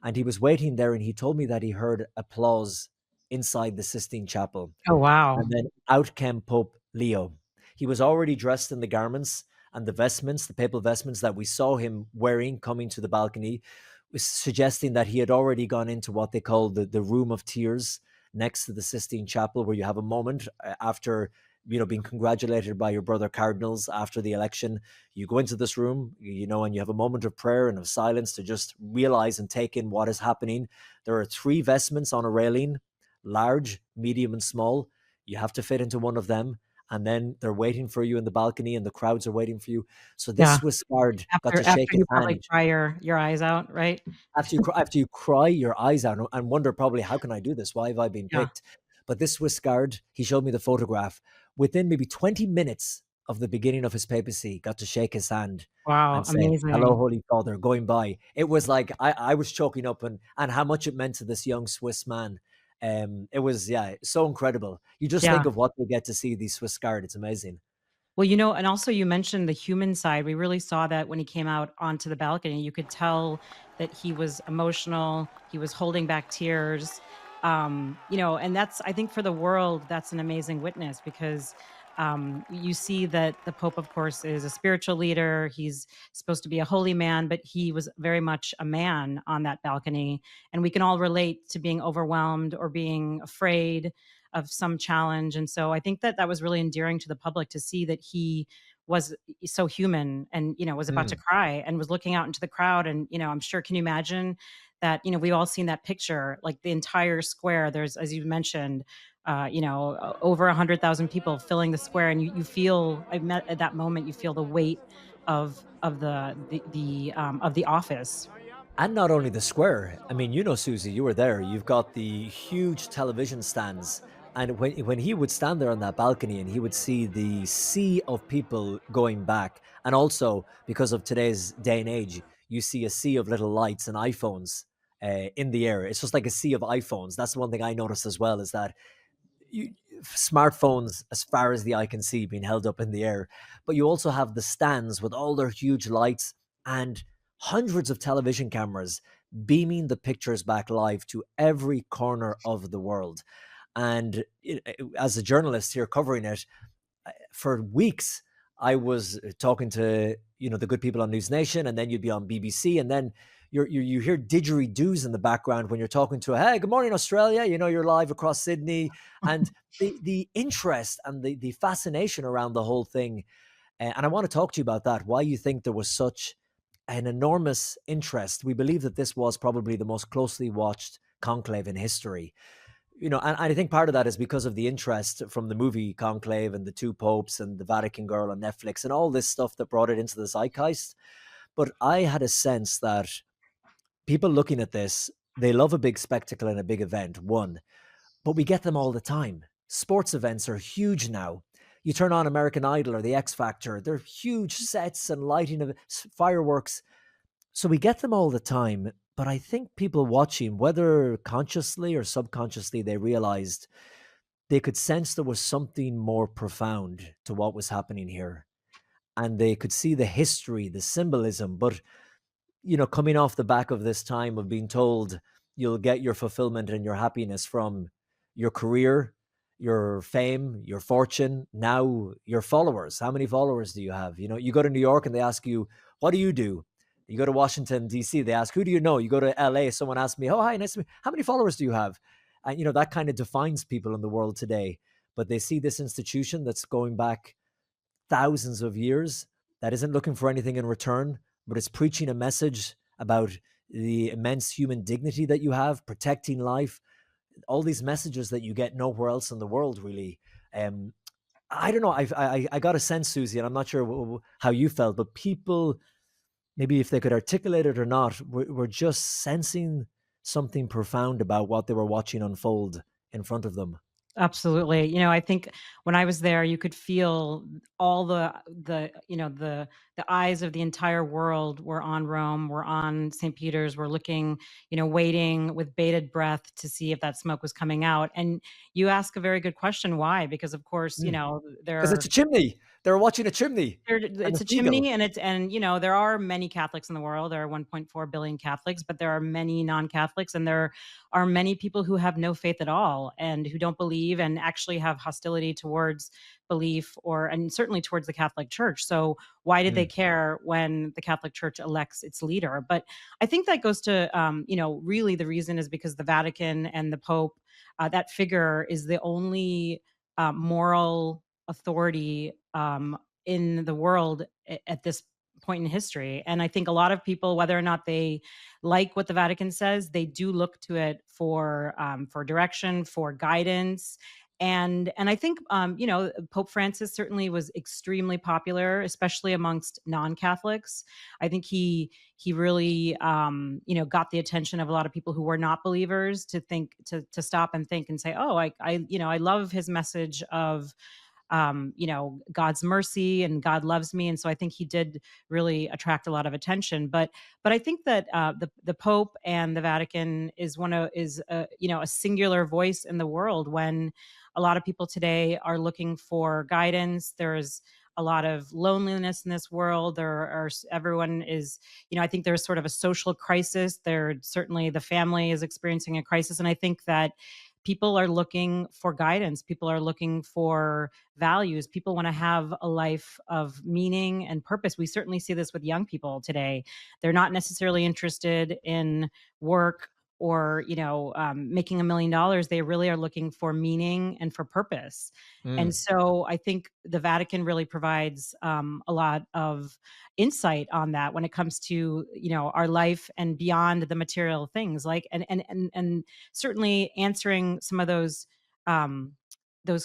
And he was waiting there, and he told me that he heard applause inside the Sistine Chapel. Oh, wow. And then out came Pope Leo. He was already dressed in the garments and the vestments, the papal vestments that we saw him wearing coming to the balcony, was suggesting that he had already gone into what they call the room of tears next to the Sistine Chapel, where you have a moment after being congratulated by your brother cardinals after the election. You go into this room, and you have a moment of prayer and of silence to just realize and take in what is happening. There are 3 vestments on a railing, large, medium, and small. You have to fit into one of them. And then they're waiting for you in the balcony, and the crowds are waiting for you. So this Yeah. Swiss guard got to After shake his you probably hand. cry your eyes out, right? After you cry your eyes out and wonder probably, how can I do this? Why have I been Yeah. picked? But this Swiss guard, he showed me the photograph. Within maybe 20 minutes of the beginning of his papacy, got to shake his hand Wow, and say, hello, amazing. Holy Father, going by. It was like, I was choking up and how much it meant to this young Swiss man. It was, so incredible. You just Yeah. think of what they get to see, these Swiss guard. It's amazing. Well, and also you mentioned the human side. We really saw that when he came out onto the balcony. You could tell that he was emotional. He was holding back tears. And I think for the world, that's an amazing witness because you see that the Pope, of course, is a spiritual leader. He's supposed to be a holy man, but he was very much a man on that balcony. And we can all relate to being overwhelmed or being afraid of some challenge. And so I think that was really endearing to the public to see that he was so human and, was about to cry and was looking out into the crowd. And, I'm sure, can you imagine that, we've all seen that picture, like the entire square, there's, as you mentioned, over 100,000 people filling the square. And you feel, at that moment, you feel the weight of the office. And not only the square. I mean, Susie, you were there. You've got the huge television stands. And when he would stand there on that balcony and he would see the sea of people going back, and also because of today's day and age, you see a sea of little lights and iPhones in the air. It's just like a sea of iPhones. That's the one thing I noticed as well, is that smartphones as far as the eye can see being held up in the air. But you also have the stands with all their huge lights and hundreds of television cameras beaming the pictures back live to every corner of the world. And as a journalist here covering it, for weeks, I was talking to the good people on NewsNation, and then you'd be on BBC, and then you hear didgeridoos in the background when you're talking to hey, good morning, Australia. You're live across Sydney, and the interest and the fascination around the whole thing. And I want to talk to you about that. Why you think there was such an enormous interest? We believe that this was probably the most closely watched conclave in history. And I think part of that is because of the interest from the movie Conclave and the two popes and the Vatican Girl on Netflix and all this stuff that brought it into the zeitgeist. But I had a sense that people looking at this, they love a big spectacle and a big event, one, but we get them all the time. Sports events are huge now. You turn on American Idol or the X Factor, they're huge sets and lighting of fireworks. So we get them all the time. But I think people watching, whether consciously or subconsciously, they realized they could sense there was something more profound to what was happening here. And they could see the history, the symbolism. But, coming off the back of this time of being told you'll get your fulfillment and your happiness from your career, your fame, your fortune, now your followers. How many followers do you have? You go to New York and they ask you, what do you do? You go to Washington, D.C., they ask, who do you know? You go to L.A., someone asked me, oh, hi, nice to meet you. How many followers do you have? And, that kind of defines people in the world today. But they see this institution that's going back thousands of years that isn't looking for anything in return, but it's preaching a message about the immense human dignity that you have, protecting life, all these messages that you get nowhere else in the world, really. I don't know. I got a sense, Susie, and I'm not sure how you felt, but people, maybe if they could articulate it or not, were just sensing something profound about what they were watching unfold in front of them. Absolutely. I think when I was there, you could feel all the eyes of the entire world were on Rome, were on St. Peter's, were looking, waiting with bated breath to see if that smoke was coming out. And you ask a very good question, why? Because of course, Because it's a chimney. They're watching a chimney. It's a chimney, and there are many Catholics in the world. There are 1.4 billion Catholics, but there are many non-Catholics, and there are many people who have no faith at all and who don't believe and actually have hostility towards belief and certainly towards the Catholic Church. So why did they care when the Catholic Church elects its leader? But I think that goes to, really the reason is because the Vatican and the Pope, that figure is the only moral authority in the world at this point in history. And I think a lot of people, whether or not they like what the Vatican says, they do look to it for direction, for guidance. And I think Pope Francis certainly was extremely popular, especially amongst non-Catholics. I think he really got the attention of a lot of people who were not believers to think to stop and think and say, oh, I love his message of God's mercy and God loves me. And so I think he did really attract a lot of attention. But I think that the Pope and the Vatican is a singular voice in the world when a lot of people today are looking for guidance. There's a lot of loneliness in this world. Everyone is, I think there's sort of a social crisis. Certainly the family is experiencing a crisis. And I think that people are looking for guidance. People are looking for values. People want to have a life of meaning and purpose. We certainly see this with young people today. They're not necessarily interested in work or making $1 million. They really are looking for meaning and for purpose. And so I think the Vatican really provides a lot of insight on that when it comes to our life and beyond the material things, like and certainly answering some of those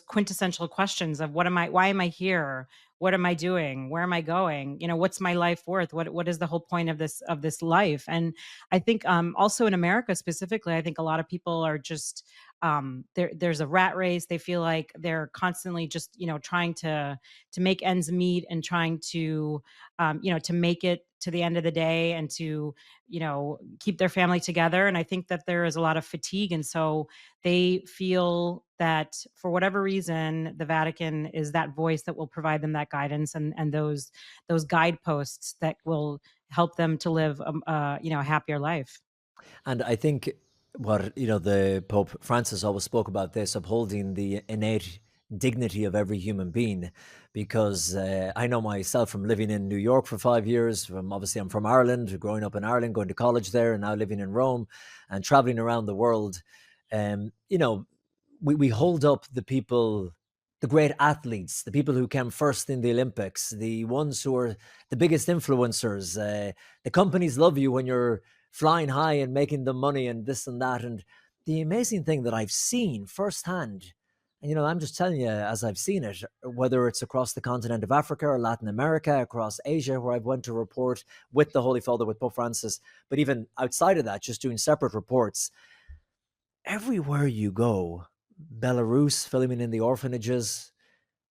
quintessential questions of why am I here? What am I doing? Where am I going? What's my life worth? What is the whole point of this life? And I think also in America specifically, I think a lot of people are just there's a rat race. They feel like they're constantly just trying to make ends meet and trying to to make it to the end of the day and to keep their family together. And I think that there is a lot of fatigue, and so they feel that for whatever reason, the Vatican is that voice that will provide them that guidance and those guideposts that will help them to live a happier life. And I think what, the Pope Francis always spoke about this, upholding the innate dignity of every human being, because I know myself from living in New York for 5 years. Obviously, I'm from Ireland, growing up in Ireland, going to college there, and now living in Rome and traveling around the world. We hold up the people, the great athletes, the people who came first in the Olympics, the ones who are the biggest influencers. The companies love you when you're flying high and making the money and this and that. And the amazing thing that I've seen firsthand, and I'm just telling you as I've seen it, whether it's across the continent of Africa or Latin America, across Asia, where I've went to report with the Holy Father, with Pope Francis, but even outside of that, just doing separate reports. Everywhere you go, Belarus, filming in the orphanages,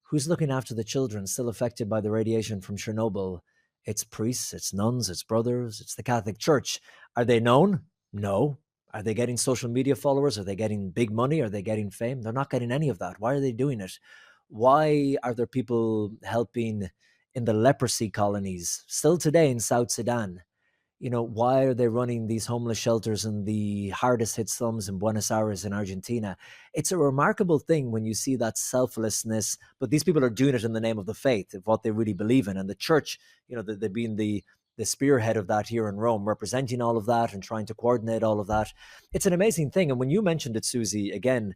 who's looking after the children still affected by the radiation from Chernobyl? It's priests, it's nuns, it's brothers, it's the Catholic Church. Are they known? No. Are they getting social media followers? Are they getting big money? Are they getting fame? They're not getting any of that. Why are they doing it? Why are there people helping in the leprosy colonies still today in South Sudan? Why are they running these homeless shelters in the hardest hit slums in Buenos Aires in Argentina? It's a remarkable thing when you see that selflessness, but these people are doing it in the name of the faith, of what they really believe in. And the church, they've been the spearhead of that here in Rome, representing all of that and trying to coordinate all of that. It's an amazing thing. And when you mentioned it, Susie, again,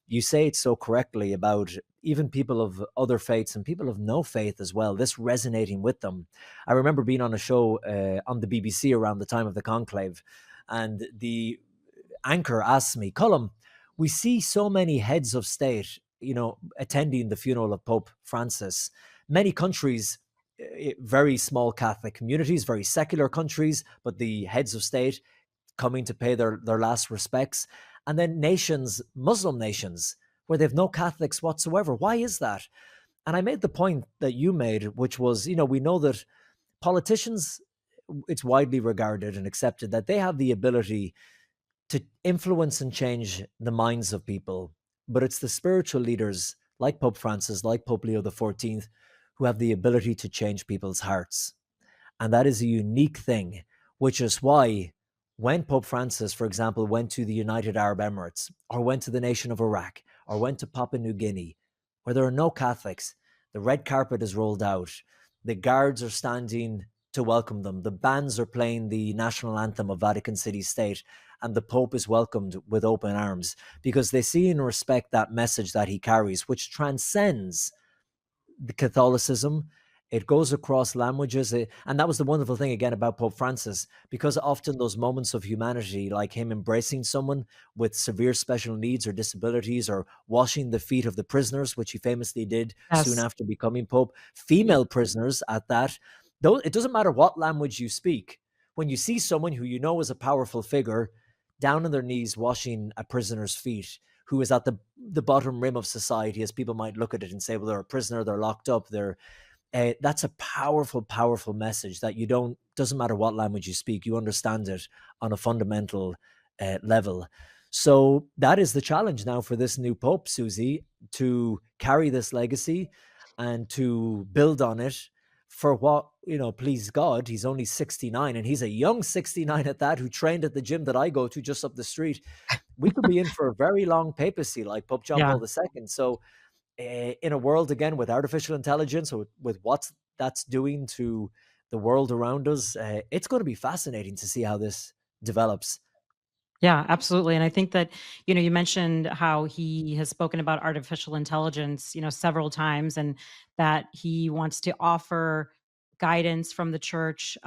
you say it so correctly about even people of other faiths and people of no faith as well, this resonating with them. I remember being on a show on the BBC around the time of the conclave, and the anchor asked me, Colm, we see so many heads of state, attending the funeral of Pope Francis. Many countries, very small Catholic communities, very secular countries, but the heads of state coming to pay their last respects. And then nations, Muslim nations, where they have no Catholics whatsoever. Why is that? And I made the point that you made, which was, we know that politicians, it's widely regarded and accepted that they have the ability to influence and change the minds of people. But it's the spiritual leaders like Pope Francis, like Pope Leo XIV, who have the ability to change people's hearts. And that is a unique thing, which is why when Pope Francis, for example, went to the United Arab Emirates, or went to the nation of Iraq, or went to Papua New Guinea, where there are no Catholics, the red carpet is rolled out, the guards are standing to welcome them, the bands are playing the national anthem of Vatican City State, and the Pope is welcomed with open arms, because they see and respect that message that he carries, which transcends the Catholicism. It goes across languages. And that was the wonderful thing again about Pope Francis, because often those moments of humanity, like him embracing someone with severe special needs or disabilities, or washing the feet of the prisoners, which he famously did soon Yes. after becoming Pope, female prisoners at that. Though it doesn't matter what language you speak, when you see someone who you know is a powerful figure down on their knees washing a prisoner's feet, who is at the bottom rim of society, as people might look at it and say, well, they're a prisoner, they're locked up, that's a powerful, powerful message that doesn't matter what language you speak, you understand it on a fundamental level. So that is the challenge now for this new Pope, Susie, to carry this legacy and to build on it for what, please God, he's only 69, and he's a young 69 at that, who trained at the gym that I go to just up the street. We could be in for a very long papacy like Pope John Yeah. Paul II. So in a world, again, with artificial intelligence, or with what that's doing to the world around us, it's going to be fascinating to see how this develops. Yeah, absolutely. And I think that, you mentioned how he has spoken about artificial intelligence, several times, and that he wants to offer guidance from the church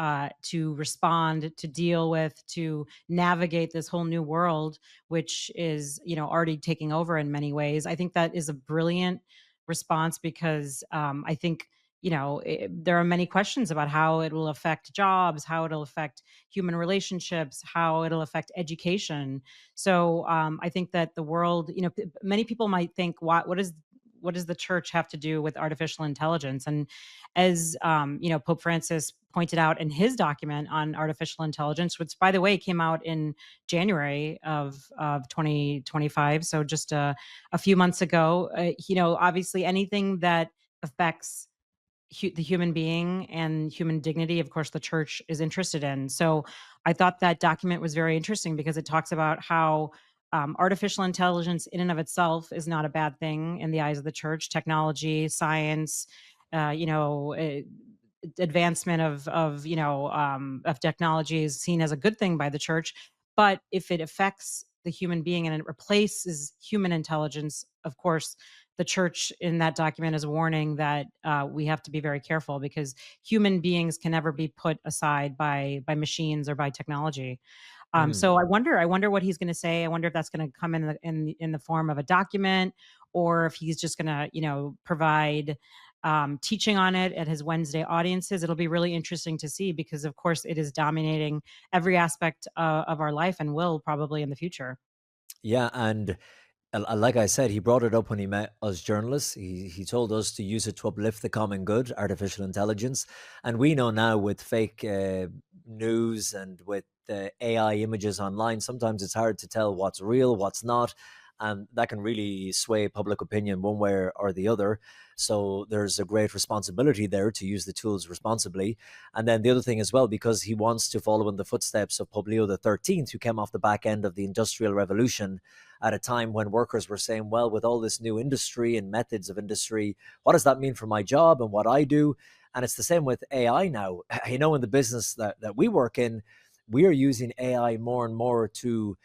to respond, to deal with, to navigate this whole new world, which is, already taking over in many ways. I think that is a brilliant response, because I think, there are many questions about how it will affect jobs, how it'll affect human relationships, how it'll affect education. So I think that the world, many people might think, what does the church have to do with artificial intelligence? And as Pope Francis pointed out in his document on artificial intelligence, which, by the way, came out in January of 2025, so just a few months ago. Obviously, anything that affects the human being and human dignity, of course, the church is interested in. So I thought that document was very interesting, because it talks about how artificial intelligence in and of itself is not a bad thing in the eyes of the church. Technology, science, advancement of technology is seen as a good thing by the church. But if it affects the human being and it replaces human intelligence, of course, the church in that document is warning that we have to be very careful, because human beings can never be put aside by machines or by technology. So I wonder what he's going to say. I wonder if that's going to come in the form of a document, or if he's just going to, provide teaching on it at his Wednesday audiences. It'll be really interesting to see, because of course it is dominating every aspect of our life, and will probably in the future. Yeah, and like I said, he brought it up when he met us journalists. He told us to use it to uplift the common good, artificial intelligence. And we know now with fake news and with AI images online, sometimes it's hard to tell what's real, what's not. And that can really sway public opinion one way or the other. So there's a great responsibility there to use the tools responsibly. And then the other thing as well, because he wants to follow in the footsteps of Pope Leo XIII, who came off the back end of the Industrial Revolution at a time when workers were saying, well, with all this new industry and methods of industry, what does that mean for my job and what I do? And it's the same with AI now. In the business that we work in, we are using AI more and more to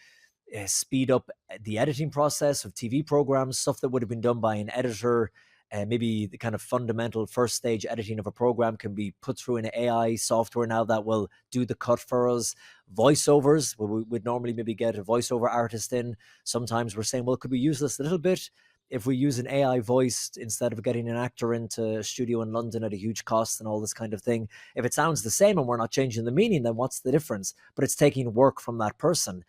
speed up the editing process of TV programs, stuff that would have been done by an editor. Maybe the kind of fundamental first stage editing of a program can be put through an AI software now that will do the cut for us. Voiceovers, where we would normally maybe get a voiceover artist in. Sometimes we're saying, well, could we use this a little bit if we use an AI voice instead of getting an actor into a studio in London at a huge cost and all this kind of thing? If it sounds the same and we're not changing the meaning, then what's the difference? But it's taking work from that person.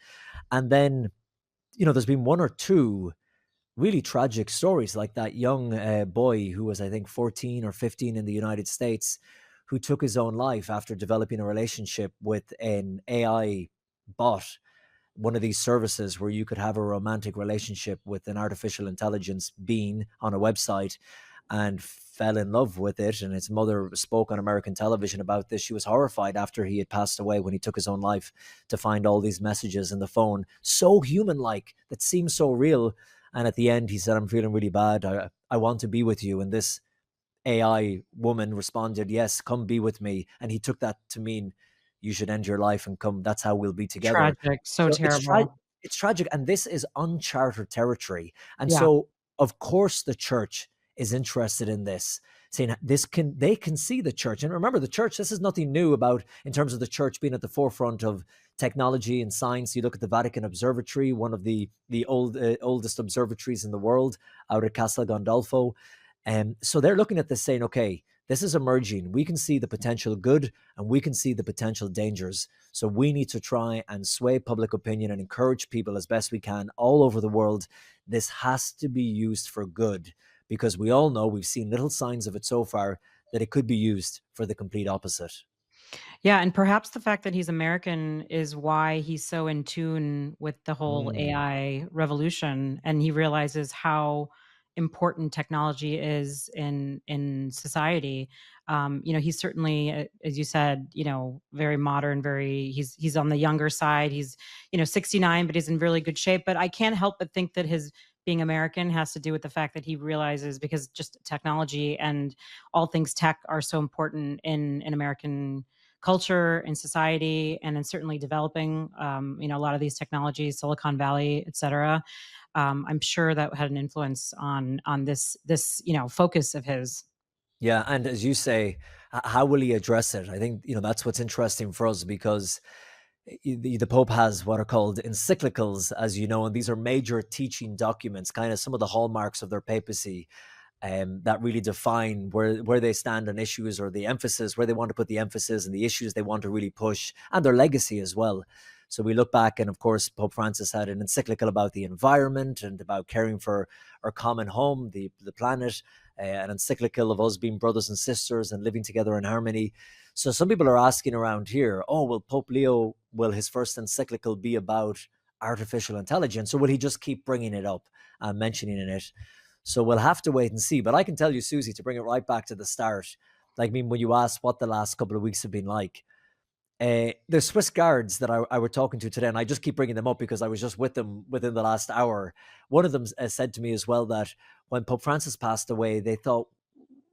And then, there's been one or two really tragic stories, like that young boy who was, I think, 14 or 15 in the United States, who took his own life after developing a relationship with an AI bot, one of these services where you could have a romantic relationship with an artificial intelligence being on a website, and fell in love with it. And his mother spoke on American television about this. She was horrified after he had passed away, when he took his own life, to find all these messages in the phone, so human-like, that seemed so real. And at the end, he said, I'm feeling really bad. I want to be with you. And this AI woman responded, yes, come be with me. And he took that to mean, you should end your life and come. That's how we'll be together. Tragic, so So terrible. it's tragic. And this is uncharted territory. And Yeah. so, of course, the church is interested in this, saying they can see the church. And remember, the church, this is nothing new about, in terms of the church being at the forefront of technology and science. You look at the Vatican Observatory, one of the oldest observatories in the world, out at Castel Gandolfo. So they're looking at this saying, okay, this is emerging. We can see the potential good and we can see the potential dangers. So we need to try and sway public opinion and encourage people as best we can all over the world. This has to be used for good, because we all know, we've seen little signs of it so far, that it could be used for the complete opposite. Yeah, and perhaps the fact that he's American is why he's so in tune with the whole AI revolution, and he realizes how important technology is in society. He's certainly, as you said, very modern, he's on the younger side. He's 69, but he's in really good shape. But I can't help but think that his being American has to do with the fact that he realizes, because just technology and all things tech are so important in American culture and society, and in certainly developing a lot of these technologies, Silicon Valley, et cetera. I'm sure that had an influence on this focus of his. Yeah, and as you say, how will he address it? I think that's what's interesting for us, because the Pope has what are called encyclicals, as you know, and these are major teaching documents, kind of some of the hallmarks of their papacy, that really define where they stand on issues, or the emphasis, where they want to put the emphasis, and the issues they want to really push, and their legacy as well. So we look back, and of course, Pope Francis had an encyclical about the environment and about caring for our common home, the planet, an encyclical of us being brothers and sisters and living together in harmony. So some people are asking around here, oh, will his first encyclical be about artificial intelligence, or will he just keep bringing it up and mentioning it? So we'll have to wait and see. But I can tell you, Susie, to bring it right back to the start, when you asked what the last couple of weeks have been like, the Swiss guards that I were talking to today, and I just keep bringing them up because I was just with them within the last hour. One of them said to me as well that when Pope Francis passed away, they thought,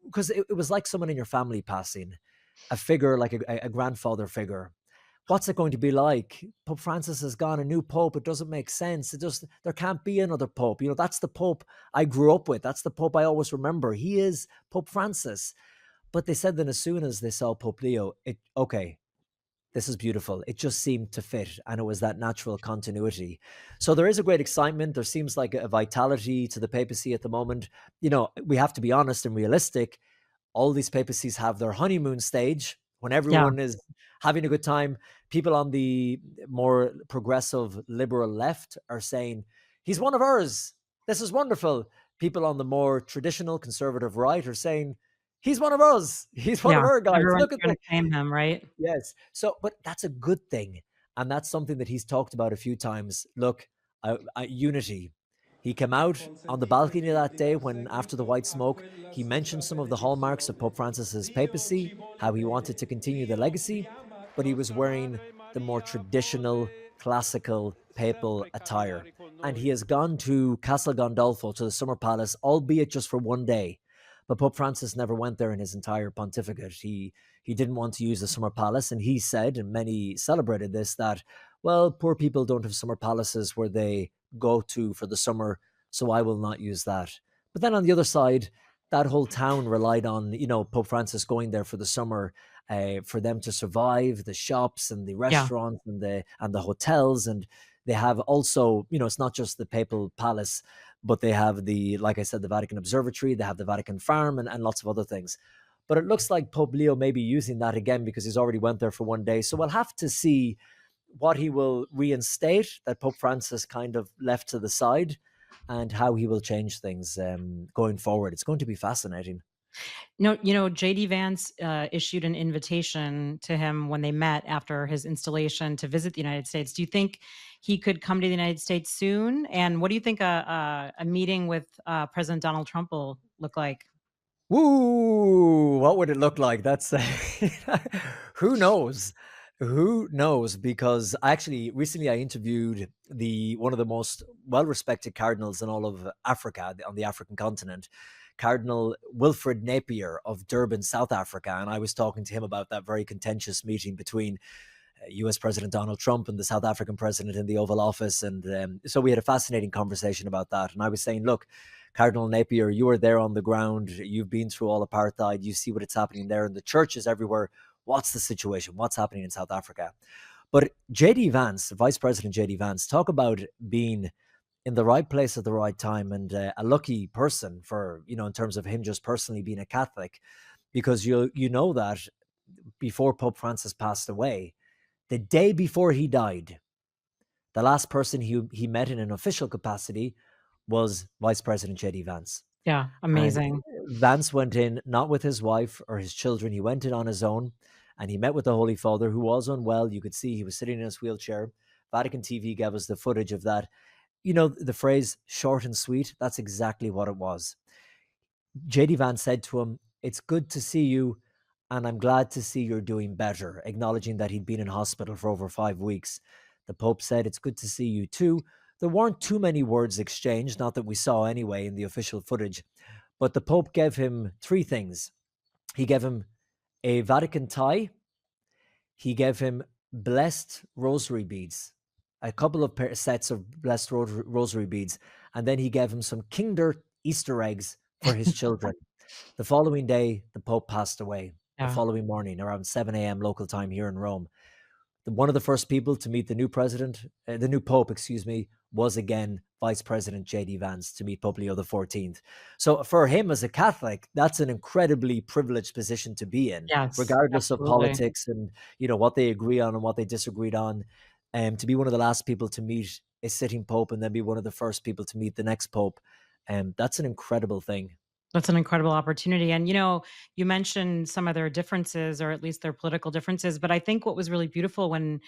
because it was like someone in your family passing, a figure, like a grandfather figure. What's it going to be like? Pope Francis has gone, a new pope. It doesn't make sense. There can't be another pope. That's the pope I grew up with. That's the pope I always remember. He is Pope Francis. But they said that as soon as they saw Pope Leo, this is beautiful. It just seemed to fit, and it was that natural continuity. So there is a great excitement. There seems like a vitality to the papacy at the moment. We have to be honest and realistic. All these papacies have their honeymoon stage when Yeah. everyone is having a good time. People on the more progressive liberal left are saying, he's one of ours. This is wonderful. People on the more traditional conservative right are saying, he's one of us. He's one of Yeah. our guys. Everyone's Look at going this. to claim him, right? Yes. So, but that's a good thing. And that's something that he's talked about a few times. Look, unity. He came out on the balcony that day when, after the white smoke, he mentioned some of the hallmarks of Pope Francis's papacy, how he wanted to continue the legacy, but he was wearing the more traditional, classical papal attire. And he has gone to Castel Gandolfo, to the Summer Palace, albeit just for one day. But Pope Francis never went there in his entire pontificate. He didn't want to use the Summer Palace, and he said, and many celebrated this, that, well, poor people don't have summer palaces where they go to for the summer, so I will not use that. But then on the other side, that whole town relied on, Pope Francis going there for the summer, for them to survive, the shops and the Yeah. restaurants and the hotels. And they have also, it's not just the papal palace, but they have like I said, the Vatican Observatory, they have the Vatican Farm, and lots of other things. But it looks like Pope Leo may be using that again because he's already went there for one day. So we'll have to see what he will reinstate that Pope Francis kind of left to the side, and how he will change things going forward. It's going to be fascinating. No, JD Vance issued an invitation to him when they met after his installation to visit the United States. Do you think he could come to the United States soon? And what do you think a meeting with President Donald Trump will look like? Woo! What would it look like? That's who knows? Who knows? Because actually, recently I interviewed one of the most well-respected cardinals in all of Africa, on the African continent, Cardinal Wilfred Napier of Durban, South Africa, and I was talking to him about that very contentious meeting between US President Donald Trump and the South African president in the Oval Office. And so we had a fascinating conversation about that. And I was saying, look, Cardinal Napier, you are there on the ground. You've been through all apartheid. You see what it's happening there in the churches everywhere. What's the situation? What's happening in South Africa? But JD Vance, Vice President JD Vance, talk about being in the right place at the right time, and a lucky person for, in terms of him just personally being a Catholic, because you know that before Pope Francis passed away, the day before he died, the last person he met in an official capacity was Vice President JD Vance. Yeah, amazing. And Vance went in, not with his wife or his children. He went in on his own, and he met with the Holy Father, who was unwell. You could see he was sitting in his wheelchair. Vatican TV gave us the footage of that. The phrase short and sweet, that's exactly what it was. JD Vance said to him, "It's good to see you, and I'm glad to see you're doing better," acknowledging that he'd been in hospital for over 5 weeks. The Pope said, "It's good to see you too." There weren't too many words exchanged, not that we saw anyway in the official footage, but the Pope gave him 3 things. He gave him a Vatican tie. He gave him blessed rosary beads, a couple of sets of blessed rosary beads, and then he gave him some Kinder Easter eggs for his children. The following day, the Pope passed away. Yeah. The following morning, around 7 a.m. local time here in Rome. One of the first people to meet the new Pope, was again Vice President JD Vance, to meet Pope Leo XIV. So for him as a Catholic, that's an incredibly privileged position to be in, Yes, regardless absolutely. of politics and what they agree on and what they disagreed on. To be one of the last people to meet a sitting Pope and then be one of the first people to meet the next Pope, that's an incredible thing. That's an incredible opportunity. And, you mentioned some of their differences, or at least their political differences. But I think what was really beautiful when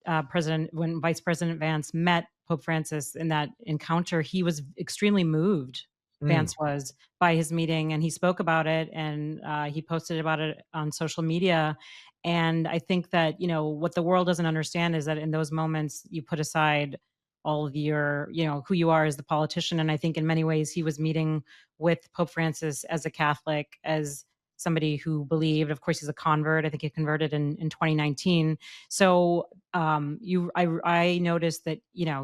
Vice President Vance met Pope Francis in that encounter, he was extremely moved. Vance was, by his meeting, and he spoke about it, and he posted about it on social media. And I think that, what the world doesn't understand is that in those moments, you put aside all of your, who you are as the politician. And I think in many ways he was meeting with Pope Francis as a Catholic, as somebody who believed. Of course, he's a convert. I think he converted in 2019. So I noticed that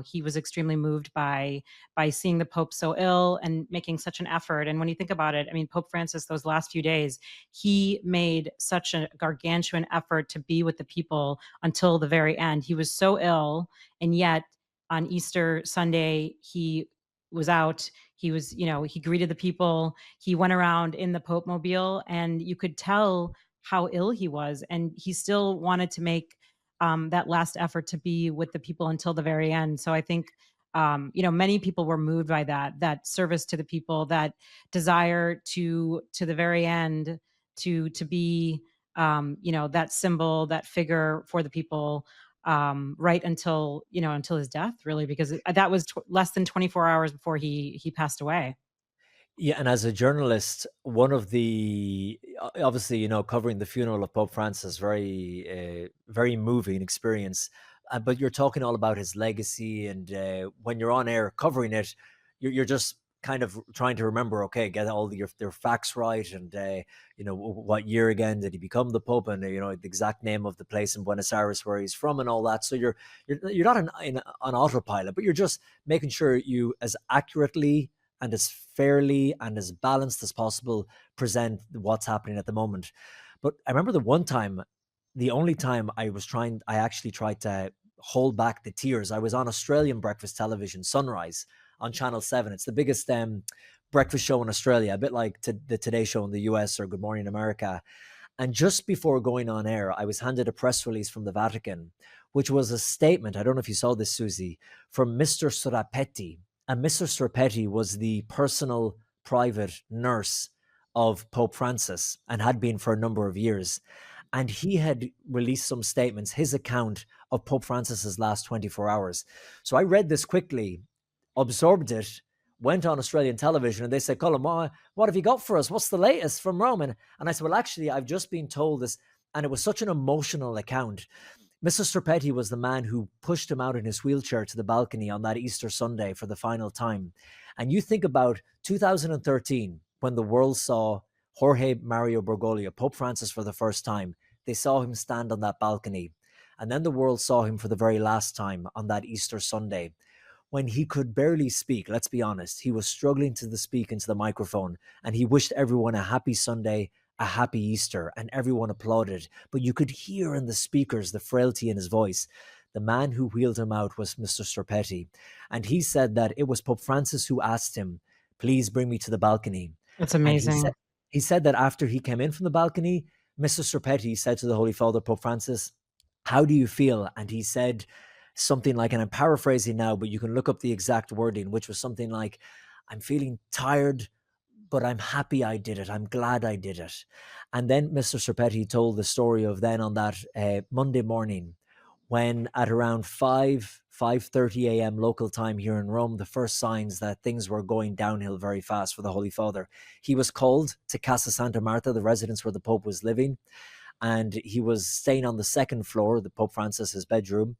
he was extremely moved by seeing the Pope so ill and making such an effort. And when you think about it, I mean, Pope Francis, those last few days, he made such a gargantuan effort to be with the people until the very end. He was so ill, and yet on Easter Sunday, he was out. He was, he greeted the people. He went around in the Pope mobile, and you could tell how ill he was. And he still wanted to make that last effort to be with the people until the very end. So I think, many people were moved by that service to the people, that desire to the very end to be, that symbol, that figure for the people, right until his death, really, because that was less than 24 hours before he passed away. Yeah, and as a journalist, one of the obviously, covering the funeral of Pope Francis, very moving experience. But you're talking all about his legacy, and when you're on air covering it, you're just kind of trying to remember, okay, get all your facts right, and what year again did he become the Pope, and the exact name of the place in Buenos Aires where he's from, and all that. So you're not on autopilot, but you're just making sure you as accurately and as fairly and as balanced as possible present what's happening at the moment. But I remember the only time I actually tried to hold back the tears. I was on Australian breakfast television, Sunrise, on Channel 7. It's the biggest breakfast show in Australia, a bit like the Today Show in the US or Good Morning America. And just before going on air, I was handed a press release from the Vatican, which was a statement, I don't know if you saw this, Susie, from Mr. Surapetti. And Mr. Surapetti was the personal private nurse of Pope Francis and had been for a number of years. And he had released some statements, his account of Pope Francis's last 24 hours. So I read this quickly, absorbed it, went on Australian television, and they said, Colin, what have you got for us? What's the latest from Rome? And I said, well, actually, I've just been told this. And it was such an emotional account. Mr. Surapetti was the man who pushed him out in his wheelchair to the balcony on that Easter Sunday for the final time. And you think about 2013, when the world saw Jorge Mario Bergoglio, Pope Francis, for the first time. They saw him stand on that balcony. And then the world saw him for the very last time on that Easter Sunday, when he could barely speak. Let's be honest. He was struggling to speak into the microphone, and he wished everyone a happy Sunday, a happy Easter, and everyone applauded. But you could hear in the speakers the frailty in his voice. The man who wheeled him out was Mr. Surapetti. And he said that it was Pope Francis who asked him, please bring me to the balcony. That's amazing. And he said that after he came in from the balcony, Mr. Surapetti said to the Holy Father, Pope Francis, how do you feel? And he said something like, and I'm paraphrasing now, but you can look up the exact wording, which was something like, I'm feeling tired, but I'm happy I did it. I'm glad I did it. And then Mr. Surapetti told the story of then on that Monday morning, when at around 5:30 a.m. local time here in Rome, the first signs that things were going downhill very fast for the Holy Father, he was called to Casa Santa Marta, the residence where the Pope was living. And he was staying on the second floor, the Pope Francis's bedroom.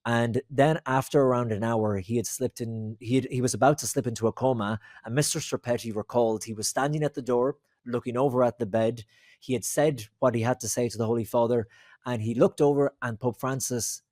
And then after around an hour, he had slipped in, he was about to slip into a coma. And Mr. Surapetti recalled he was standing at the door, looking over at the bed. He had said what he had to say to the Holy Father, and he looked over, and Pope Francis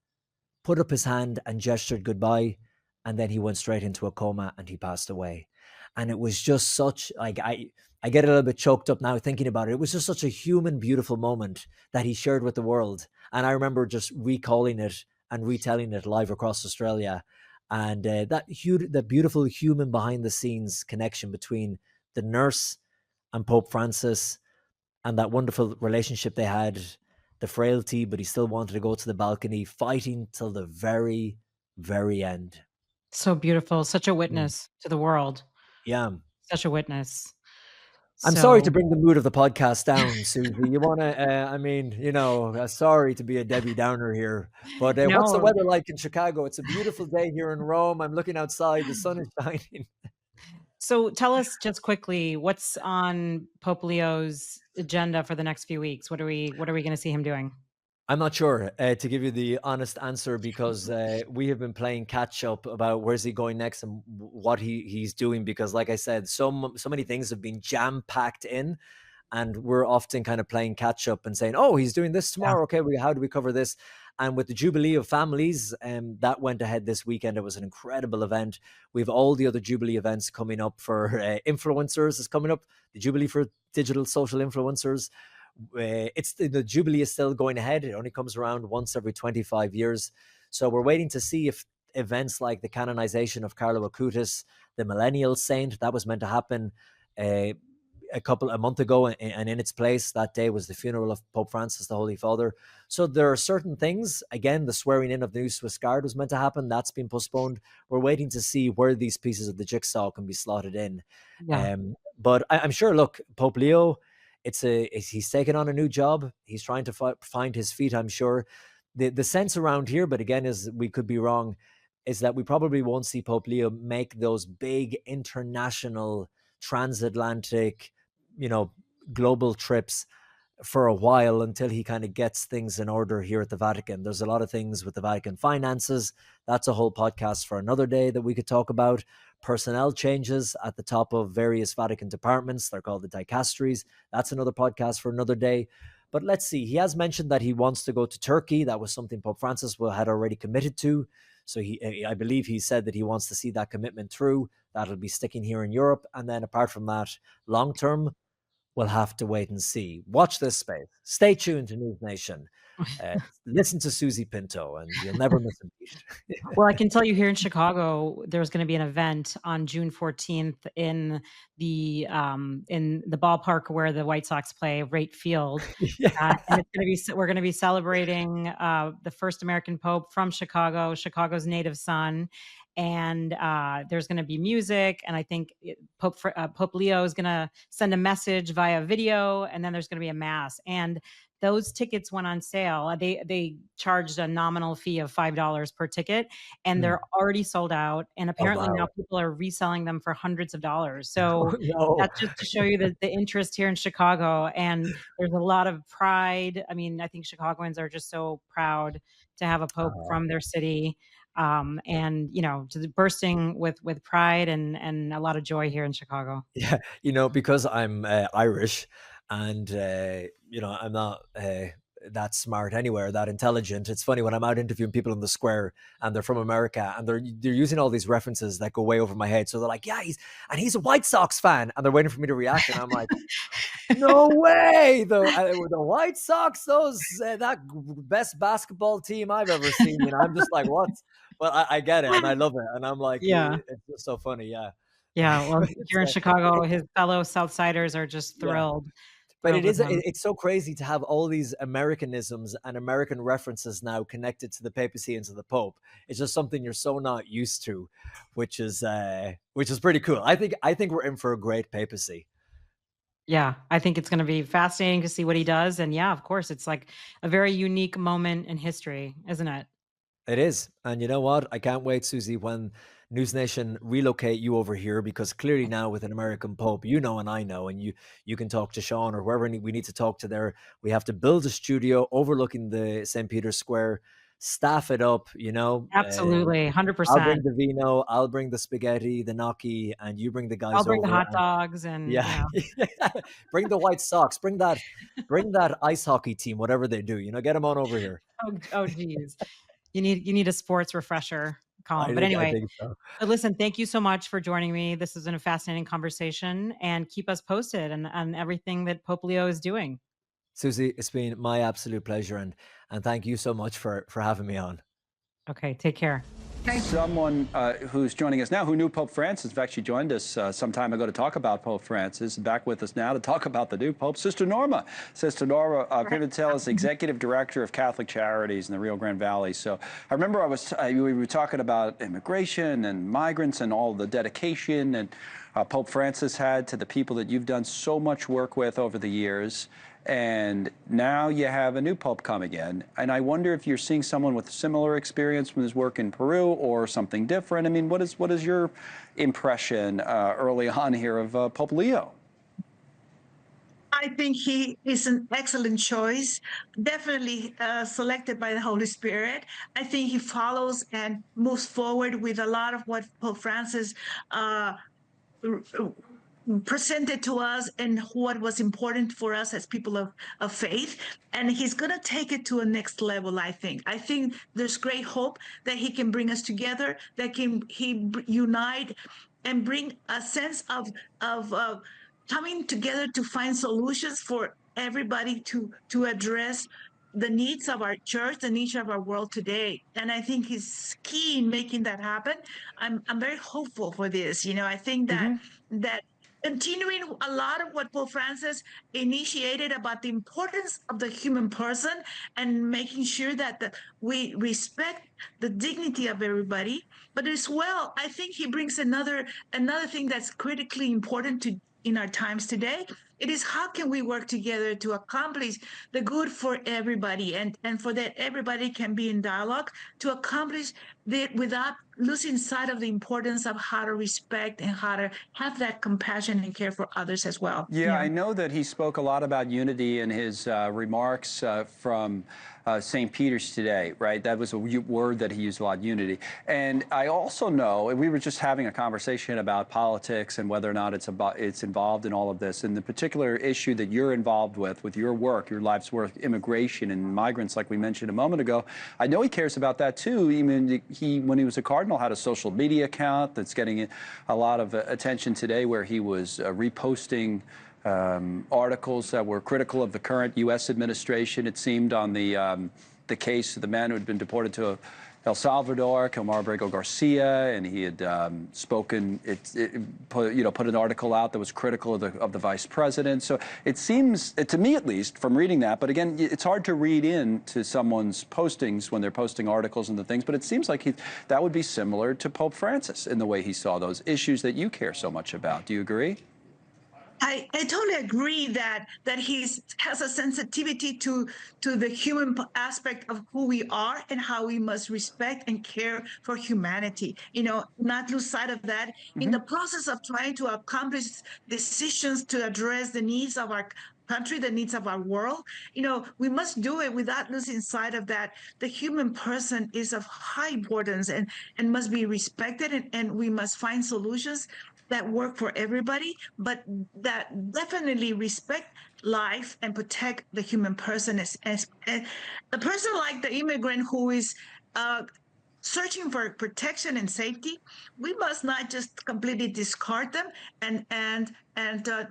put up his hand and gestured goodbye. And then he went straight into a coma and he passed away. And it was just such, like, I get a little bit choked up now thinking about it. It was just such a human, beautiful moment that he shared with the world. And I remember just recalling it and retelling it live across Australia. And that beautiful human behind the scenes connection between the nurse and Pope Francis, and that wonderful relationship they had, the frailty, but he still wanted to go to the balcony, fighting till the very, very end. So beautiful. Such a witness to the world. Yeah. Such a witness. I'm sorry to bring the mood of the podcast down, Susie. You want to, sorry to be a Debbie Downer here, but what's the weather like in Chicago? It's a beautiful day here in Rome. I'm looking outside. The sun is shining. So tell us just quickly, what's on Pope Leo's agenda for the next few weeks? What are we going to see him doing? I'm not sure, to give you the honest answer, because we have been playing catch up about where's he going next and what he's doing. Because, like I said, so many things have been jam packed in, and we're often kind of playing catch up and saying, oh, he's doing this tomorrow. Okay, how do we cover this? And with the Jubilee of Families, that went ahead this weekend. It was an incredible event. We have all the other Jubilee events coming up for influencers is coming up. The Jubilee for digital social influencers. It's the Jubilee is still going ahead. It only comes around once every 25 years. So we're waiting to see if events like the canonization of Carlo Acutis, the Millennial Saint, that was meant to happen a month ago, and in its place that day was the funeral of Pope Francis, the Holy Father. So there are certain things. Again, the swearing in of the new Swiss Guard was meant to happen. That's been postponed. We're waiting to see where these pieces of the jigsaw can be slotted in. Yeah. But I'm sure, look, Pope Leo, he's taken on a new job. He's trying to find his feet, I'm sure. The sense around here, but again, is we could be wrong, is that we probably won't see Pope Leo make those big international transatlantic, global trips for a while until he kind of gets things in order here at the Vatican. There's a lot of things with the Vatican finances. That's a whole podcast for another day that we could talk about. Personnel changes at the top of various Vatican departments. They're called the dicasteries. That's another podcast for another day. But let's see. He has mentioned that he wants to go to Turkey. That was something Pope Francis had already committed to. So I believe he said that he wants to see that commitment through. That'll be sticking here in Europe. And then apart from that, long term, we'll have to wait and see. Watch this space. Stay tuned to NewsNation. Listen to Susie Pinto, and you'll never miss a beat. Well, I can tell you here in Chicago, there's going to be an event on June 14th in the ballpark where the White Sox play, Rate Field. And we're going to be celebrating the first American Pope from Chicago, Chicago's native son. And there's going to be music, and I think Pope Leo is going to send a message via video, and then there's going to be a mass. And those tickets went on sale. They charged a nominal fee of $5 per ticket, and they're already sold out. And apparently now people are reselling them for hundreds of dollars. So that's just to show you the interest here in Chicago. And there's a lot of pride. I mean, I think Chicagoans are just so proud to have a pope from their city. And just bursting with pride and a lot of joy here in Chicago. Yeah, because I'm Irish, and I'm not that smart anywhere, that intelligent. It's funny when I'm out interviewing people in the square and they're from America and they're using all these references that go way over my head. So they're like, yeah, he's a White Sox fan, and they're waiting for me to react, and I'm like, no way, the White Sox, that best basketball team I've ever seen. I'm just like, what? Well, I get it, and I love it, and I'm like, yeah, it's just so funny, yeah. Yeah, well, here in Chicago, his fellow Southsiders are just thrilled. But it's so crazy to have all these Americanisms and American references now connected to the papacy and to the Pope. It's just something you're so not used to, which is pretty cool. I think we're in for a great papacy. Yeah, I think it's going to be fascinating to see what he does. And yeah, of course, it's like a very unique moment in history, isn't it? It is. And you know what? I can't wait, Susie, when NewsNation relocate you over here, because clearly now with an American Pope, and I know, and you can talk to Sean or whoever we need to talk to there. We have to build a studio overlooking the St. Peter's Square, staff it up, Absolutely, 100%. I'll bring the vino, I'll bring the spaghetti, the gnocchi, and you bring the guys over. I'll bring the hot dogs and bring the White Sox, bring that ice hockey team, whatever they do, get them on over here. Oh geez. You need a sports refresher, Colin. But anyway, listen, thank you so much for joining me. This has been a fascinating conversation, and keep us posted on everything that Pope Leo is doing. Susie, it's been my absolute pleasure, and thank you so much for having me on. Okay, take care. Someone who's joining us now who knew Pope Francis actually joined us some time ago to talk about Pope Francis. Back with us now to talk about the new Pope, Sister Norma. Sister Norma Pimentel is Executive Director of Catholic Charities in the Rio Grande Valley. So I remember we were talking about immigration and migrants and all the dedication and Pope Francis had to the people that you've done so much work with over the years. And now you have a new Pope coming in. And I wonder if you're seeing someone with similar experience from his work in Peru or something different. I mean, what is your impression early on here of Pope Leo? I think he is an excellent choice, definitely selected by the Holy Spirit. I think he follows and moves forward with a lot of what Pope Francis presented to us and what was important for us as people of faith. And he's going to take it to a next level, I think. I think there's great hope that he can bring us together, that he unite and bring a sense of coming together to find solutions for everybody to address the needs of our church, the needs of our world today. And I think he's key in making that happen. I'm very hopeful for this. I think that continuing a lot of what Pope Francis initiated about the importance of the human person and making sure that we respect the dignity of everybody. But as well, I think he brings another thing that's critically important in our times today. It is how can we work together to accomplish the good for everybody and for that everybody can be in dialogue to accomplish that without losing sight of the importance of how to respect and how to have that compassion and care for others as well. Yeah, I know that he spoke a lot about unity in his remarks from St. Peter's today, right? That was a word that he used a lot, unity. And I also know, and we were just having a conversation about politics and whether or not it's involved in all of this. And the particular issue that you're involved with your work, your life's work, immigration and migrants, like we mentioned a moment ago, I know he cares about that too. Even when he was a cardinal, had a social media account that's getting a lot of attention today, where he was reposting articles that were critical of the current U.S. administration. It seemed on the case of the man who had been deported to El Salvador, Comar Abrego Garcia, and he had spoken. Put an article out that was critical of the vice president. So it seems, to me at least, from reading that. But again, it's hard to read into someone's postings when they're posting articles and the things. But it seems like that would be similar to Pope Francis in the way he saw those issues that you care so much about. Do you agree? I totally agree that he has a sensitivity to the human aspect of who we are and how we must respect and care for humanity. Not lose sight of that in the process of trying to accomplish decisions to address the needs of our country, the needs of our world. We must do it without losing sight of that. The human person is of high importance and must be respected, and we must find solutions that work for everybody, but that definitely respect life and protect the human person. As a person like the immigrant who is searching for protection and safety, we must not just completely discard them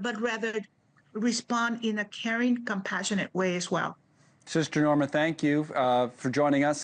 but rather respond in a caring, compassionate way as well. Sister Norma, thank you for joining us.